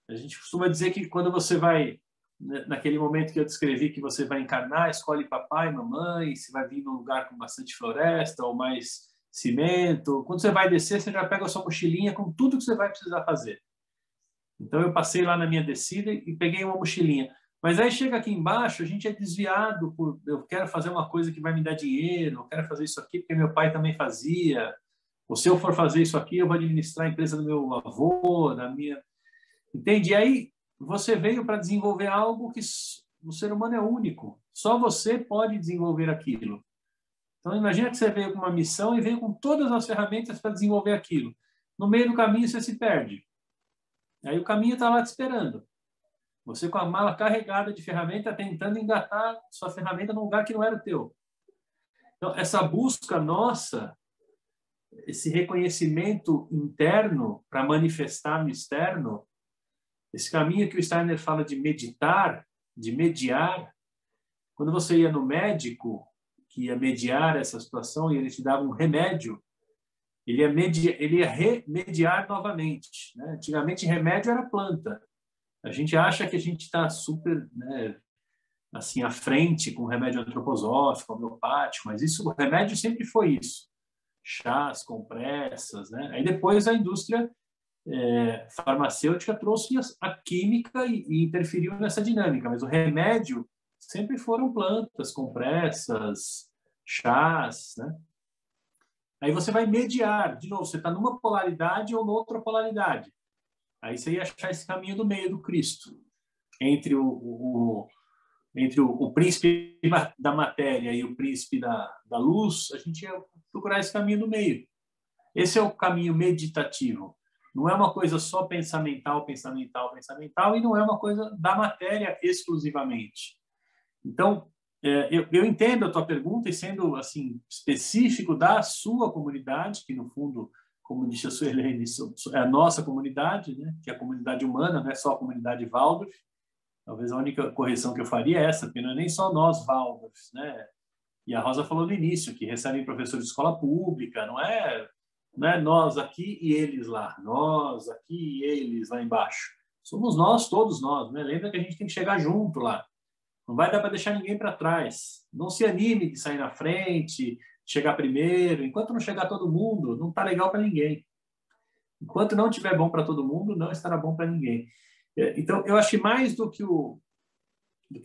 Speaker 2: A gente costuma dizer que quando você vai, naquele momento que eu descrevi, que você vai encarnar, escolhe papai, mamãe, se vai vir num lugar com bastante floresta ou mais cimento. Quando você vai descer, você já pega a sua mochilinha com tudo que você vai precisar fazer. Então, eu passei lá na minha descida e peguei uma mochilinha. Mas aí chega aqui embaixo, a gente é desviado por eu quero fazer uma coisa que vai me dar dinheiro, eu quero fazer isso aqui porque meu pai também fazia. Ou se eu for fazer isso aqui, eu vou administrar a empresa do meu avô, da minha... Entende? E aí você veio para desenvolver algo que o ser humano é único. Só você pode desenvolver aquilo. Então, imagina que você veio com uma missão e veio com todas as ferramentas para desenvolver aquilo. No meio do caminho, você se perde. Aí o caminho está lá te esperando. Você com a mala carregada de ferramenta, tentando engatar sua ferramenta num lugar que não era o teu. Então, essa busca nossa, esse reconhecimento interno para manifestar no externo, esse caminho que o Steiner fala de meditar, de mediar, quando você ia no médico, que ia mediar essa situação e ele te dava um remédio, ele ia remediar novamente. Né? Antigamente, remédio era planta. A gente acha que a gente está super, né, assim, à frente com remédio antroposófico, homeopático, mas isso, o remédio sempre foi isso. Chás, compressas, né? Aí depois a indústria farmacêutica trouxe a química e interferiu nessa dinâmica, mas o remédio sempre foram plantas, compressas, chás, né? Aí você vai mediar, de novo, você está numa polaridade ou noutra polaridade. Aí você ia achar esse caminho do meio do Cristo, entre o príncipe da matéria e o príncipe da luz, a gente ia procurar esse caminho do meio. Esse é o caminho meditativo. Não é uma coisa só pensamental, e não é uma coisa da matéria exclusivamente. Então, eu entendo a tua pergunta e sendo assim específico da sua comunidade, que no fundo, como disse a Suelene, é a nossa comunidade, né? Que é a comunidade humana, não é só a comunidade Waldorf. Talvez a única correção que eu faria é essa, porque não é nem só nós Waldorfs, né? E a Rosa falou no início que recebem professores de escola pública, não é nós aqui e eles lá, nós aqui e eles lá embaixo. Somos nós, todos nós, né? Lembra que a gente tem que chegar junto lá. Não vai dar para deixar ninguém para trás. Não se anime de sair na frente, chegar primeiro. Enquanto não chegar todo mundo, não está legal para ninguém. Enquanto não estiver bom para todo mundo, não estará bom para ninguém. Então, eu acho que mais do que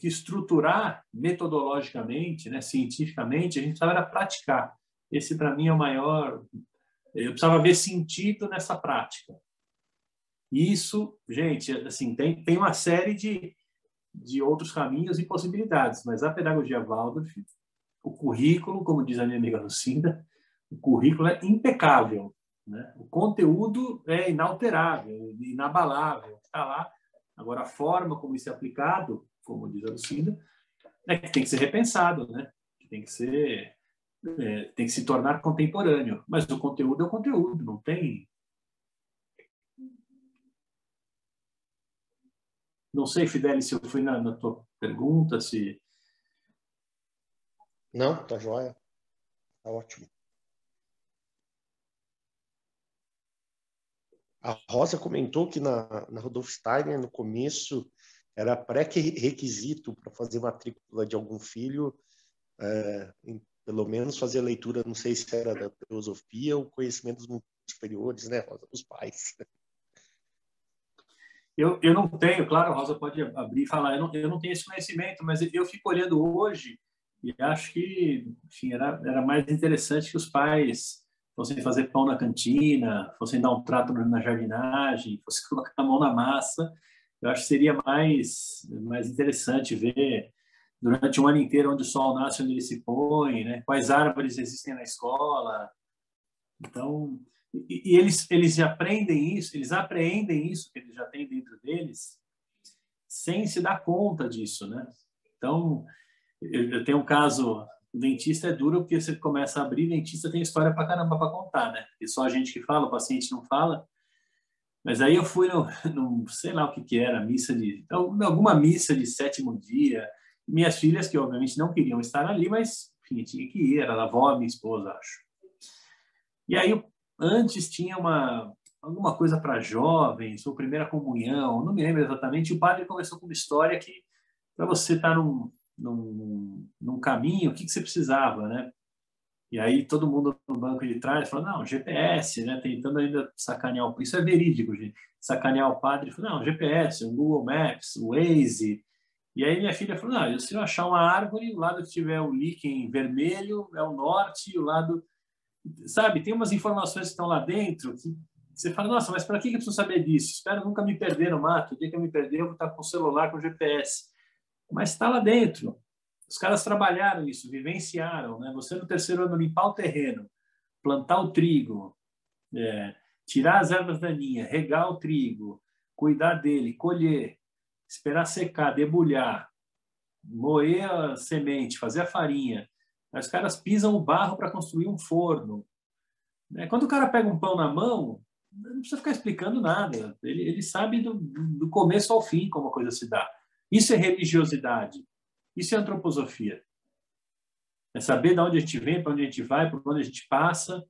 Speaker 2: estruturar metodologicamente, né, cientificamente, a gente precisava praticar. Esse, para mim, é o maior... Eu precisava ver sentido nessa prática. Isso, gente, assim, tem uma série de outros caminhos e possibilidades, mas a pedagogia Waldorf, o currículo, como diz a minha amiga Lucinda, o currículo é impecável, né? O conteúdo é inalterável, inabalável, está lá. Agora, a forma como isso é aplicado, como diz a Lucinda, é que tem que ser repensado, né? Que tem que se tornar contemporâneo. Mas o conteúdo é o conteúdo, não tem... Não sei, Fidelis, se eu fui na tua pergunta, se...
Speaker 7: Não, tá joia. Tá ótimo. A Rosa comentou que na Rudolf Steiner, no começo, era pré-requisito para fazer matrícula de algum filho, pelo menos fazer leitura, não sei se era da filosofia ou conhecimentos muito superiores, né, Rosa, dos pais.
Speaker 2: Eu não tenho, claro, a Rosa pode abrir e falar, eu não tenho esse conhecimento, mas eu fico olhando hoje e acho que, enfim, era mais interessante que os pais fossem fazer pão na cantina, fossem dar um trato na jardinagem, fossem colocar a mão na massa. Eu acho que seria mais interessante ver durante um ano inteiro onde o sol nasce, onde ele se põe, né? Quais árvores existem na escola. Então, e eles aprendem isso, eles apreendem isso que eles já têm dentro deles, sem se dar conta disso, né? Então, eu tenho um caso, o dentista é duro porque você começa a abrir, dentista tem história pra caramba para contar, né? E só a gente que fala, o paciente não fala. Mas aí eu fui no sei lá o que era, alguma missa de 7º dia. Minhas filhas, que obviamente não queriam estar ali, mas enfim, tinha que ir, era a avó, minha esposa, acho. E aí, antes tinha alguma coisa para jovens, ou primeira comunhão, não me lembro exatamente. O padre começou com uma história que, para você estar num caminho, o que você precisava, né? E aí todo mundo no banco de trás falou, não, GPS, né? Tentando ainda sacanear isso é verídico, gente. Sacanear o padre, falou, não, GPS, o Google Maps, o Waze. E aí minha filha falou, não, se eu achar uma árvore, o lado que tiver o líquen vermelho é o norte, e o lado... Sabe, tem umas informações que estão lá dentro que você fala, nossa, mas para que eu preciso saber disso? Espero nunca me perder no mato. O dia que eu me perder, eu vou estar com o celular, com o GPS. Mas está lá dentro. Os caras trabalharam isso, vivenciaram, né? Você no 3º ano limpar o terreno, plantar o trigo, tirar as ervas daninhas, regar o trigo, cuidar dele, colher, esperar secar, debulhar, moer a semente, fazer a farinha. Os caras pisam o barro para construir um forno. Quando o cara pega um pão na mão, não precisa ficar explicando nada. Ele sabe do começo ao fim como a coisa se dá. Isso é religiosidade. Isso é antroposofia. É saber de onde a gente vem, para onde a gente vai, por onde a gente passa.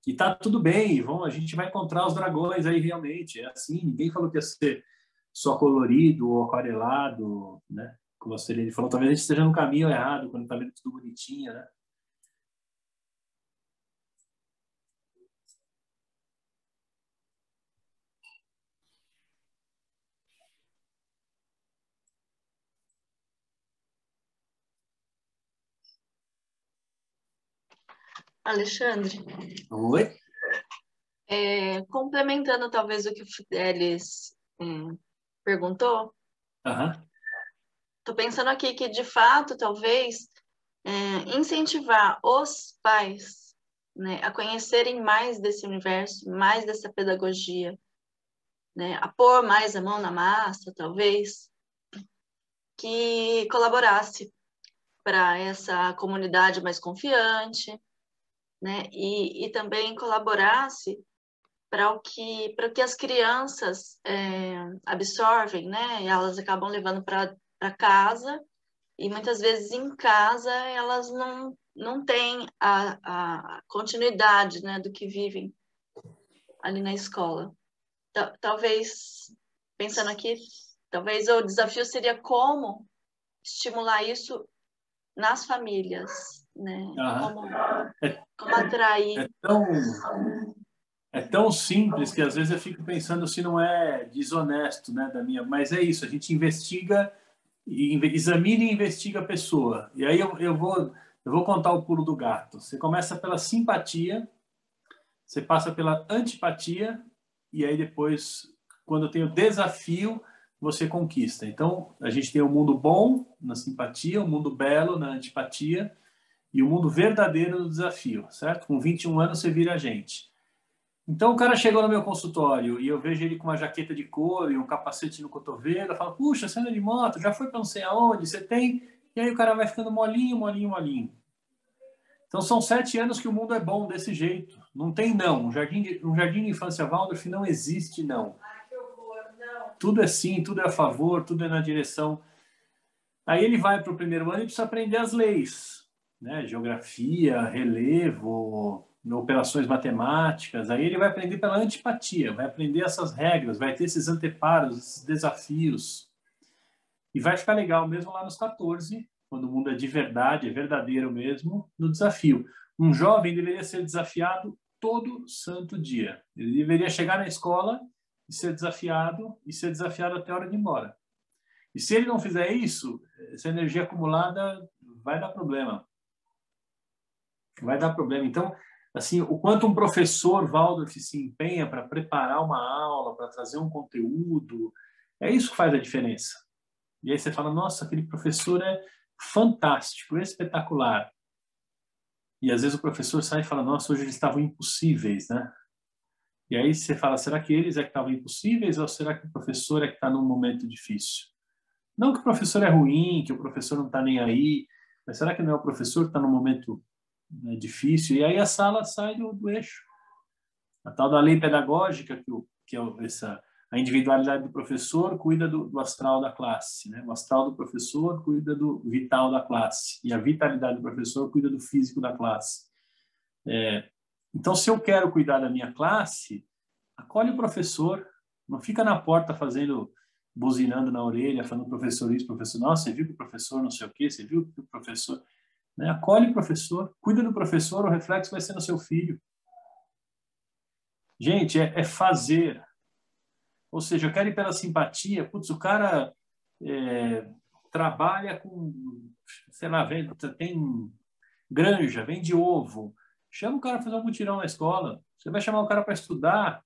Speaker 2: E tá tudo bem. A gente vai encontrar os dragões aí realmente. É assim. Ninguém falou que ia ser só colorido ou aquarelado, né? Como a Celene falou, talvez a gente esteja no caminho errado quando está vendo tudo bonitinho, né?
Speaker 1: Alexandre.
Speaker 2: Oi?
Speaker 1: Complementando talvez o que o Fidelis perguntou, estou pensando aqui que, de fato, talvez incentivar os pais, né, a conhecerem mais desse universo, mais dessa pedagogia, né, a pôr mais a mão na massa, talvez, que colaborasse para essa comunidade mais confiante, né, e também colaborasse para o que as crianças absorvem, né, e elas acabam levando para casa, e muitas vezes em casa elas não têm a continuidade, né, do que vivem ali na escola. Talvez, pensando aqui, talvez o desafio seria como estimular isso nas famílias, né? Como atrair.
Speaker 2: É tão simples que às vezes eu fico pensando se não é desonesto, né, mas é isso, a gente investiga, examina e investiga a pessoa. E aí eu vou contar o pulo do gato. Você começa pela simpatia, você passa pela antipatia, e aí depois, quando tem o desafio, você conquista. Então, a gente tem o mundo bom na simpatia, o mundo belo na antipatia e o mundo verdadeiro no desafio, certo? Com 21 anos você vira gente. Então, o cara chegou no meu consultório e eu vejo ele com uma jaqueta de couro e um capacete no cotovelo, eu falo, puxa, você anda de moto, já foi para não sei aonde, você tem... E aí o cara vai ficando molinho, molinho, molinho. Então, são 7 anos que o mundo é bom desse jeito. Não tem não. Um jardim de infância Waldorf não existe não. Tudo é sim, tudo é a favor, tudo é na direção. Aí ele vai para o 1º ano e precisa aprender as leis. né, geografia, relevo, operações matemáticas, aí ele vai aprender pela antipatia, vai aprender essas regras, vai ter esses anteparos, esses desafios, e vai ficar legal mesmo lá nos 14, quando o mundo é de verdade, é verdadeiro mesmo, no desafio. Um jovem deveria ser desafiado todo santo dia. Ele deveria chegar na escola e ser desafiado até a hora de ir embora. E se ele não fizer isso, essa energia acumulada vai dar problema. Vai dar problema. Então, assim, o quanto um professor Waldorf se empenha para preparar uma aula, para trazer um conteúdo, é isso que faz a diferença. E aí você fala, nossa, aquele professor é fantástico, espetacular. E às vezes o professor sai e fala, nossa, hoje eles estavam impossíveis, né? E aí você fala, será que eles é que estavam impossíveis ou será que o professor é que está num momento difícil? Não que o professor é ruim, que o professor não está nem aí, mas será que não é o professor que está num momento, né, difícil? E aí a sala sai do eixo. A tal da lei pedagógica, que é a individualidade do professor cuida do astral da classe, né? O astral do professor cuida do vital da classe e a vitalidade do professor cuida do físico da classe. Então, se eu quero cuidar da minha classe, acolhe o professor, não fica na porta buzinando na orelha, falando professor isso, professor não, você viu que o professor não sei o quê, você viu que o professor... Né? Acolhe o professor, cuida do professor, o reflexo vai ser no seu filho. Gente, é fazer. Ou seja, eu quero ir pela simpatia. Putz, o cara trabalha com, sei lá, tem granja, vende ovo. Chama o cara para fazer um mutirão na escola. Você vai chamar o cara para estudar.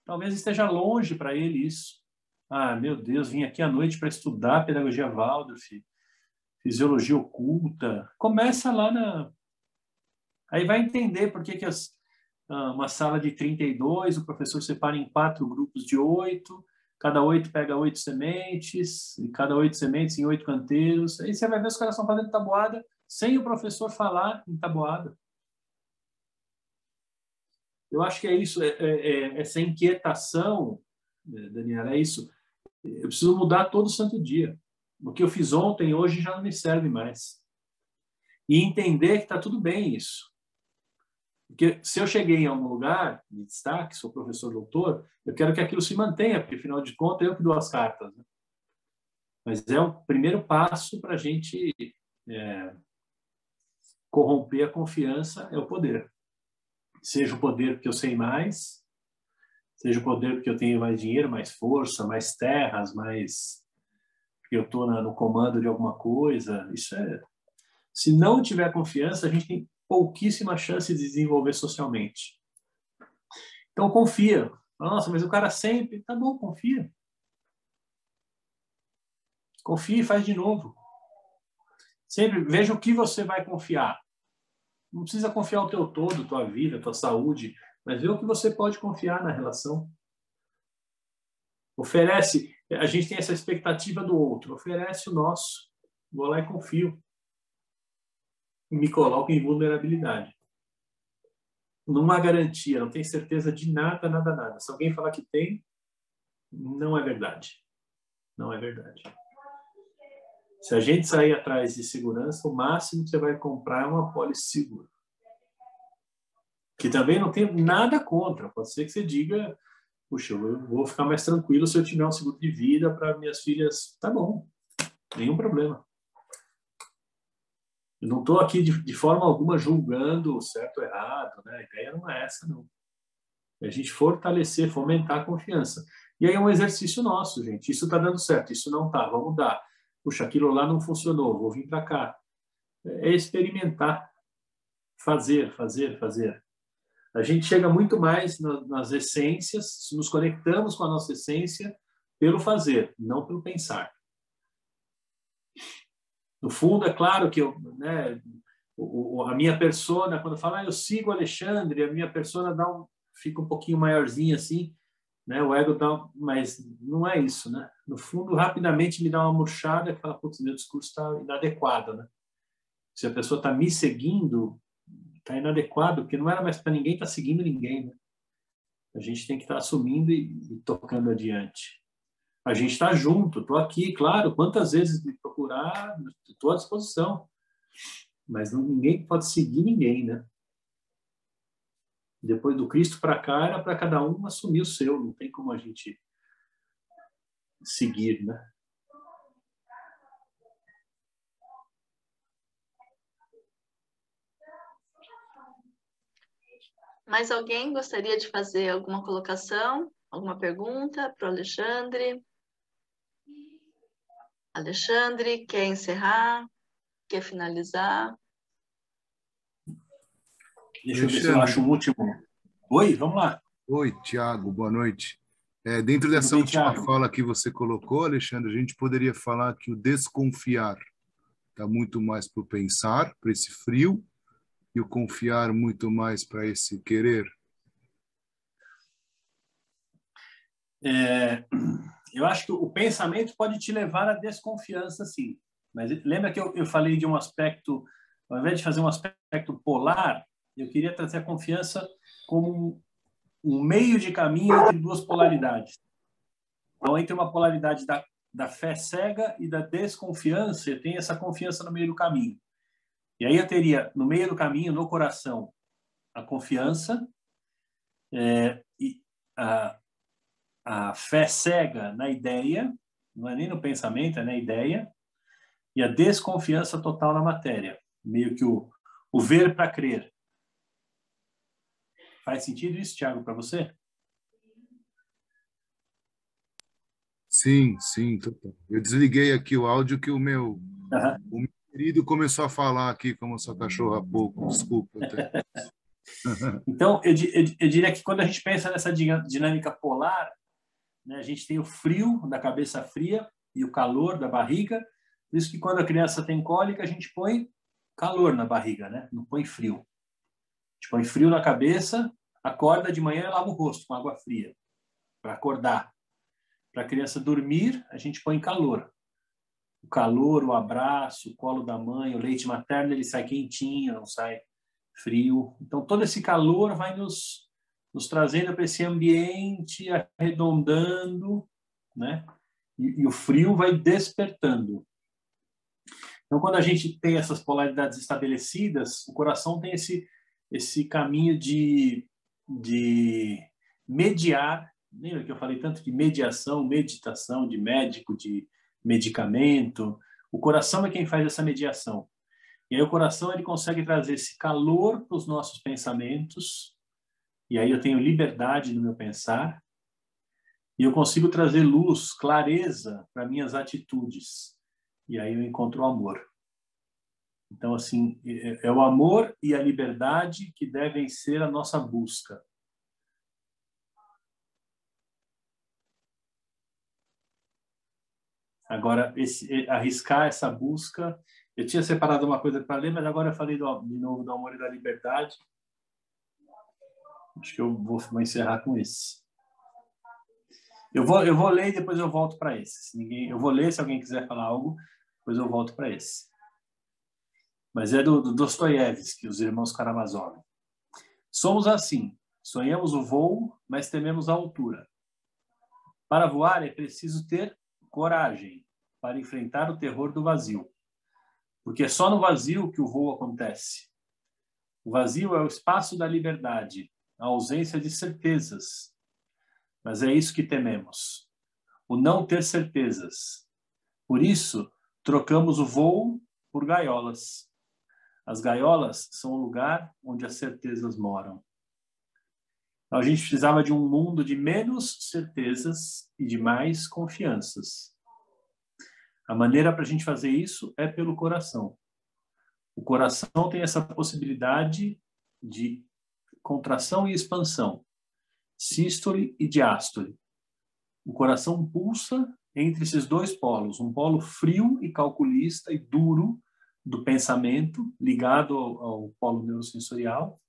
Speaker 2: Talvez esteja longe para ele isso. Ah, meu Deus, vim aqui à noite para estudar pedagogia Waldorf, fisiologia oculta. Começa lá Aí vai entender por que uma sala de 32, o professor separa em 4 grupos de 8, cada 8 pega 8 sementes, e cada 8 sementes em 8 canteiros. Aí você vai ver os caras estão fazendo tabuada sem o professor falar em tabuada. Eu acho que é isso, essa inquietação, Daniela, é isso. Eu preciso mudar todo santo dia. O que eu fiz ontem, hoje já não me serve mais. E entender que está tudo bem isso. Porque se eu cheguei em algum lugar de destaque, sou professor doutor, eu quero que aquilo se mantenha, porque, afinal de contas, eu que dou as cartas. Né? Mas é o primeiro passo para a gente corromper a confiança, é o poder. Seja o poder porque eu sei mais, seja o poder porque eu tenho mais dinheiro, mais força, mais terras, mais... porque eu estou no comando de alguma coisa. Isso é... Se não tiver confiança, a gente tem pouquíssima chance de desenvolver socialmente. Então, confia. Nossa, mas o cara sempre... Tá bom, confia. Confia e faz de novo. Sempre veja o que você vai confiar. Não precisa confiar o teu todo, tua vida, tua saúde, mas vê o que você pode confiar na relação. Oferece... A gente tem essa expectativa do outro. Oferece o nosso. Vou lá e confio. Me coloco em vulnerabilidade. Não há garantia, não tem certeza de nada, nada, nada. Se alguém falar que tem, não é verdade. Não é verdade. Se a gente sair atrás de segurança, o máximo que você vai comprar é uma pólice segura. Que também não tem nada contra. Pode ser que você diga, puxa, eu vou ficar mais tranquilo se eu tiver um seguro de vida para minhas filhas. Tá bom, nenhum problema. Eu não estou aqui de forma alguma julgando o certo ou errado, né? A ideia não é essa, não. É a gente fortalecer, fomentar a confiança. E aí é um exercício nosso, gente. Isso está dando certo, isso não está, vamos mudar. Puxa, aquilo lá não funcionou, vou vir para cá. É experimentar, fazer. A gente chega muito mais nas essências, nos conectamos com a nossa essência pelo fazer, não pelo pensar. No fundo, é claro que a minha persona, quando fala, eu sigo o Alexandre, a minha persona fica um pouquinho maiorzinha assim, né? O ego dá, mas não é isso, né? No fundo, rapidamente me dá uma murchada que fala, putz, meu discurso está inadequado, né? Se a pessoa está me seguindo, está inadequado, porque não era mais para ninguém estar seguindo ninguém, né? A gente tem que estar assumindo e tocando adiante. A gente está junto, estou aqui, claro, quantas vezes me procurar, estou à disposição. mas ninguém pode seguir ninguém, né? Depois do Cristo para cá, era para cada um assumir o seu, não tem como a gente seguir, né?
Speaker 1: Mais alguém gostaria de fazer alguma colocação, alguma pergunta para o Alexandre? Alexandre, quer encerrar? Quer finalizar?
Speaker 2: Deixa eu ver se eu acho um último. Oi, vamos lá.
Speaker 8: Oi, Tiago, boa noite. Dentro dessa
Speaker 2: bem,
Speaker 8: última
Speaker 2: Thiago?
Speaker 8: fala que você colocou, Alexandre, a gente poderia falar que o desconfiar está muito mais para o pensar, para esse frio, e o confiar muito mais para esse querer.
Speaker 2: Eu acho que o pensamento pode te levar à desconfiança, sim. Mas lembra que eu falei de um aspecto, ao invés de fazer um aspecto polar, eu queria trazer a confiança como um meio de caminho entre duas polaridades. Então, entre uma polaridade da fé cega e da desconfiança, eu tenho essa confiança no meio do caminho. E aí eu teria, no meio do caminho, no coração, a confiança e a fé cega na ideia, não é nem no pensamento, é na ideia, e a desconfiança total na matéria. Meio que o ver para crer. Faz sentido isso, Thiago, para você?
Speaker 8: Sim, sim, total. Eu desliguei aqui o áudio que o meu querido começou a falar aqui como sua cachorra há pouco. Desculpa.
Speaker 2: Então, eu diria que quando a gente pensa nessa dinâmica polar, né, a gente tem o frio da cabeça fria e o calor da barriga. Por isso que quando a criança tem cólica, a gente põe calor na barriga, né? Não põe frio. A gente põe frio na cabeça, acorda de manhã e lava o rosto com água fria para acordar. Para a criança dormir, a gente põe calor. O calor, o abraço, o colo da mãe, o leite materno, ele sai quentinho, não sai frio. Então, todo esse calor vai nos trazendo para esse ambiente, arredondando, né? E o frio vai despertando. Então, quando a gente tem essas polaridades estabelecidas, o coração tem esse caminho de mediar. Lembra que eu falei tanto de mediação, meditação, de médico, de medicamento? O coração é quem faz essa mediação. E aí o coração ele consegue trazer esse calor para os nossos pensamentos, e aí eu tenho liberdade no meu pensar, e eu consigo trazer luz, clareza para minhas atitudes, e aí eu encontro o amor. Então, assim, é o amor e a liberdade que devem ser a nossa busca. Agora, arriscar essa busca... Eu tinha separado uma coisa para ler, mas agora eu falei de novo do amor e da liberdade. Acho que eu vou encerrar com esse. Eu vou ler e depois eu volto para esse. Eu vou ler, se alguém quiser falar algo, depois eu volto para esse. Mas é do Dostoiévski, Os Irmãos Karamazov. Somos assim. Sonhamos o voo, mas tememos a altura. Para voar é preciso ter coragem para enfrentar o terror do vazio. Porque é só no vazio que o voo acontece. O vazio é o espaço da liberdade, a ausência de certezas. Mas é isso que tememos, o não ter certezas. Por isso, trocamos o voo por gaiolas. As gaiolas são o lugar onde as certezas moram. Então, a gente precisava de um mundo de menos certezas e de mais confianças. A maneira para a gente fazer isso é pelo coração. O coração tem essa possibilidade de contração e expansão, sístole e diástole. O coração pulsa entre esses dois polos, um polo frio e calculista e duro do pensamento, ligado ao polo neurosensorial,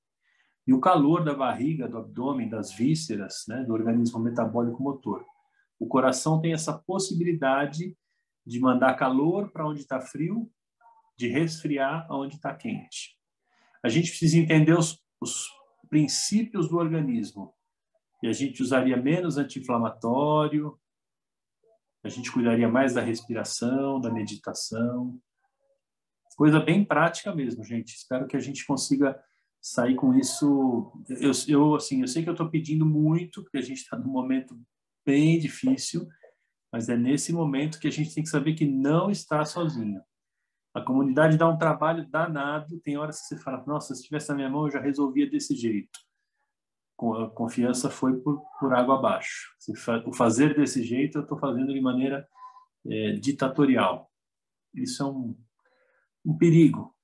Speaker 2: e o calor da barriga, do abdômen, das vísceras, né, do organismo metabólico motor. O coração tem essa possibilidade de mandar calor para onde está frio, de resfriar onde está quente. A gente precisa entender os princípios do organismo. E a gente usaria menos anti-inflamatório, a gente cuidaria mais da respiração, da meditação. Coisa bem prática mesmo, gente. Espero que a gente consiga sair com isso. Assim, eu sei que eu estou pedindo muito, porque a gente está num momento bem difícil, mas é nesse momento que a gente tem que saber que não está sozinho. A comunidade dá um trabalho danado, tem horas que você fala, nossa, se estivesse na minha mão eu já resolvia desse jeito. A confiança foi por água abaixo. O fazer desse jeito eu estou fazendo de maneira ditatorial. Isso é um perigo.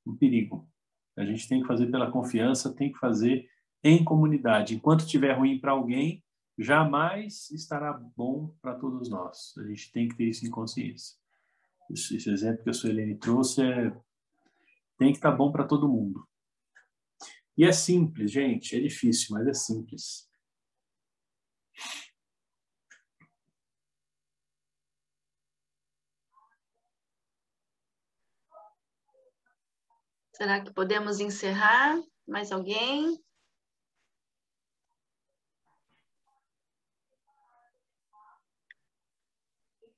Speaker 2: Um perigo. A gente tem que fazer pela confiança, tem que fazer em comunidade. Enquanto estiver ruim para alguém, jamais estará bom para todos nós. A gente tem que ter isso em consciência. Esse exemplo que a Suelene trouxe tem que estar bom para todo mundo. E é simples, gente. É difícil, mas é simples.
Speaker 1: Será que podemos encerrar? Mais alguém?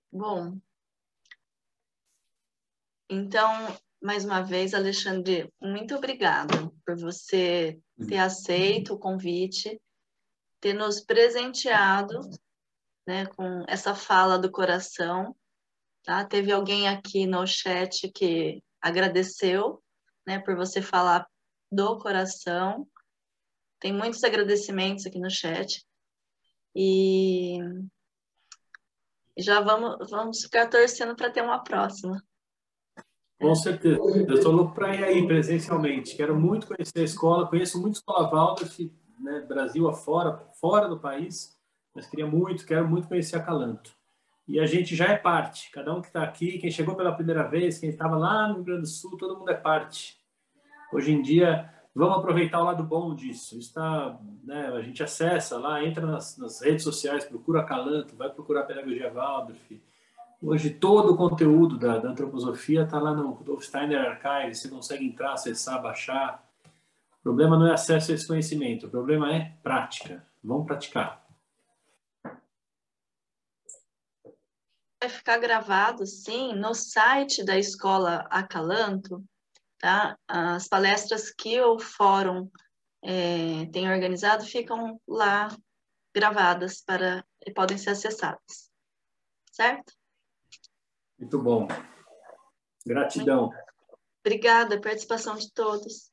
Speaker 1: Bom, então, mais uma vez, Alexandre, muito obrigada por você ter aceito o convite, ter nos presenteado, né, com essa fala do coração. Tá? Teve alguém aqui no chat que agradeceu, né, por você falar do coração. Tem muitos agradecimentos aqui no chat. E já vamos ficar torcendo para ter uma próxima.
Speaker 2: Com certeza. Eu estou louco para ir aí presencialmente. Quero muito conhecer a escola. Conheço muito a Escola Waldorf, né, Brasil afora, fora do país, mas quero muito conhecer a Calanto. E a gente já é parte. Cada um que está aqui, quem chegou pela primeira vez, quem estava lá no Rio Grande do Sul, todo mundo é parte. Hoje em dia, vamos aproveitar o lado bom disso. Está, né, a gente acessa lá, entra nas redes sociais, procura a Calanto, vai procurar a Pedagogia Waldorf. Hoje todo o conteúdo da antroposofia está lá no Rudolf Steiner Archive, você consegue entrar, acessar, baixar. O problema não é acesso a esse conhecimento, o problema é prática. Vamos praticar.
Speaker 1: Vai ficar gravado, sim, no site da Escola Acalanto, tá? As palestras que o fórum tem organizado ficam lá gravadas e podem ser acessadas. Certo?
Speaker 2: Muito bom. Gratidão.
Speaker 1: Obrigada, participação de todos.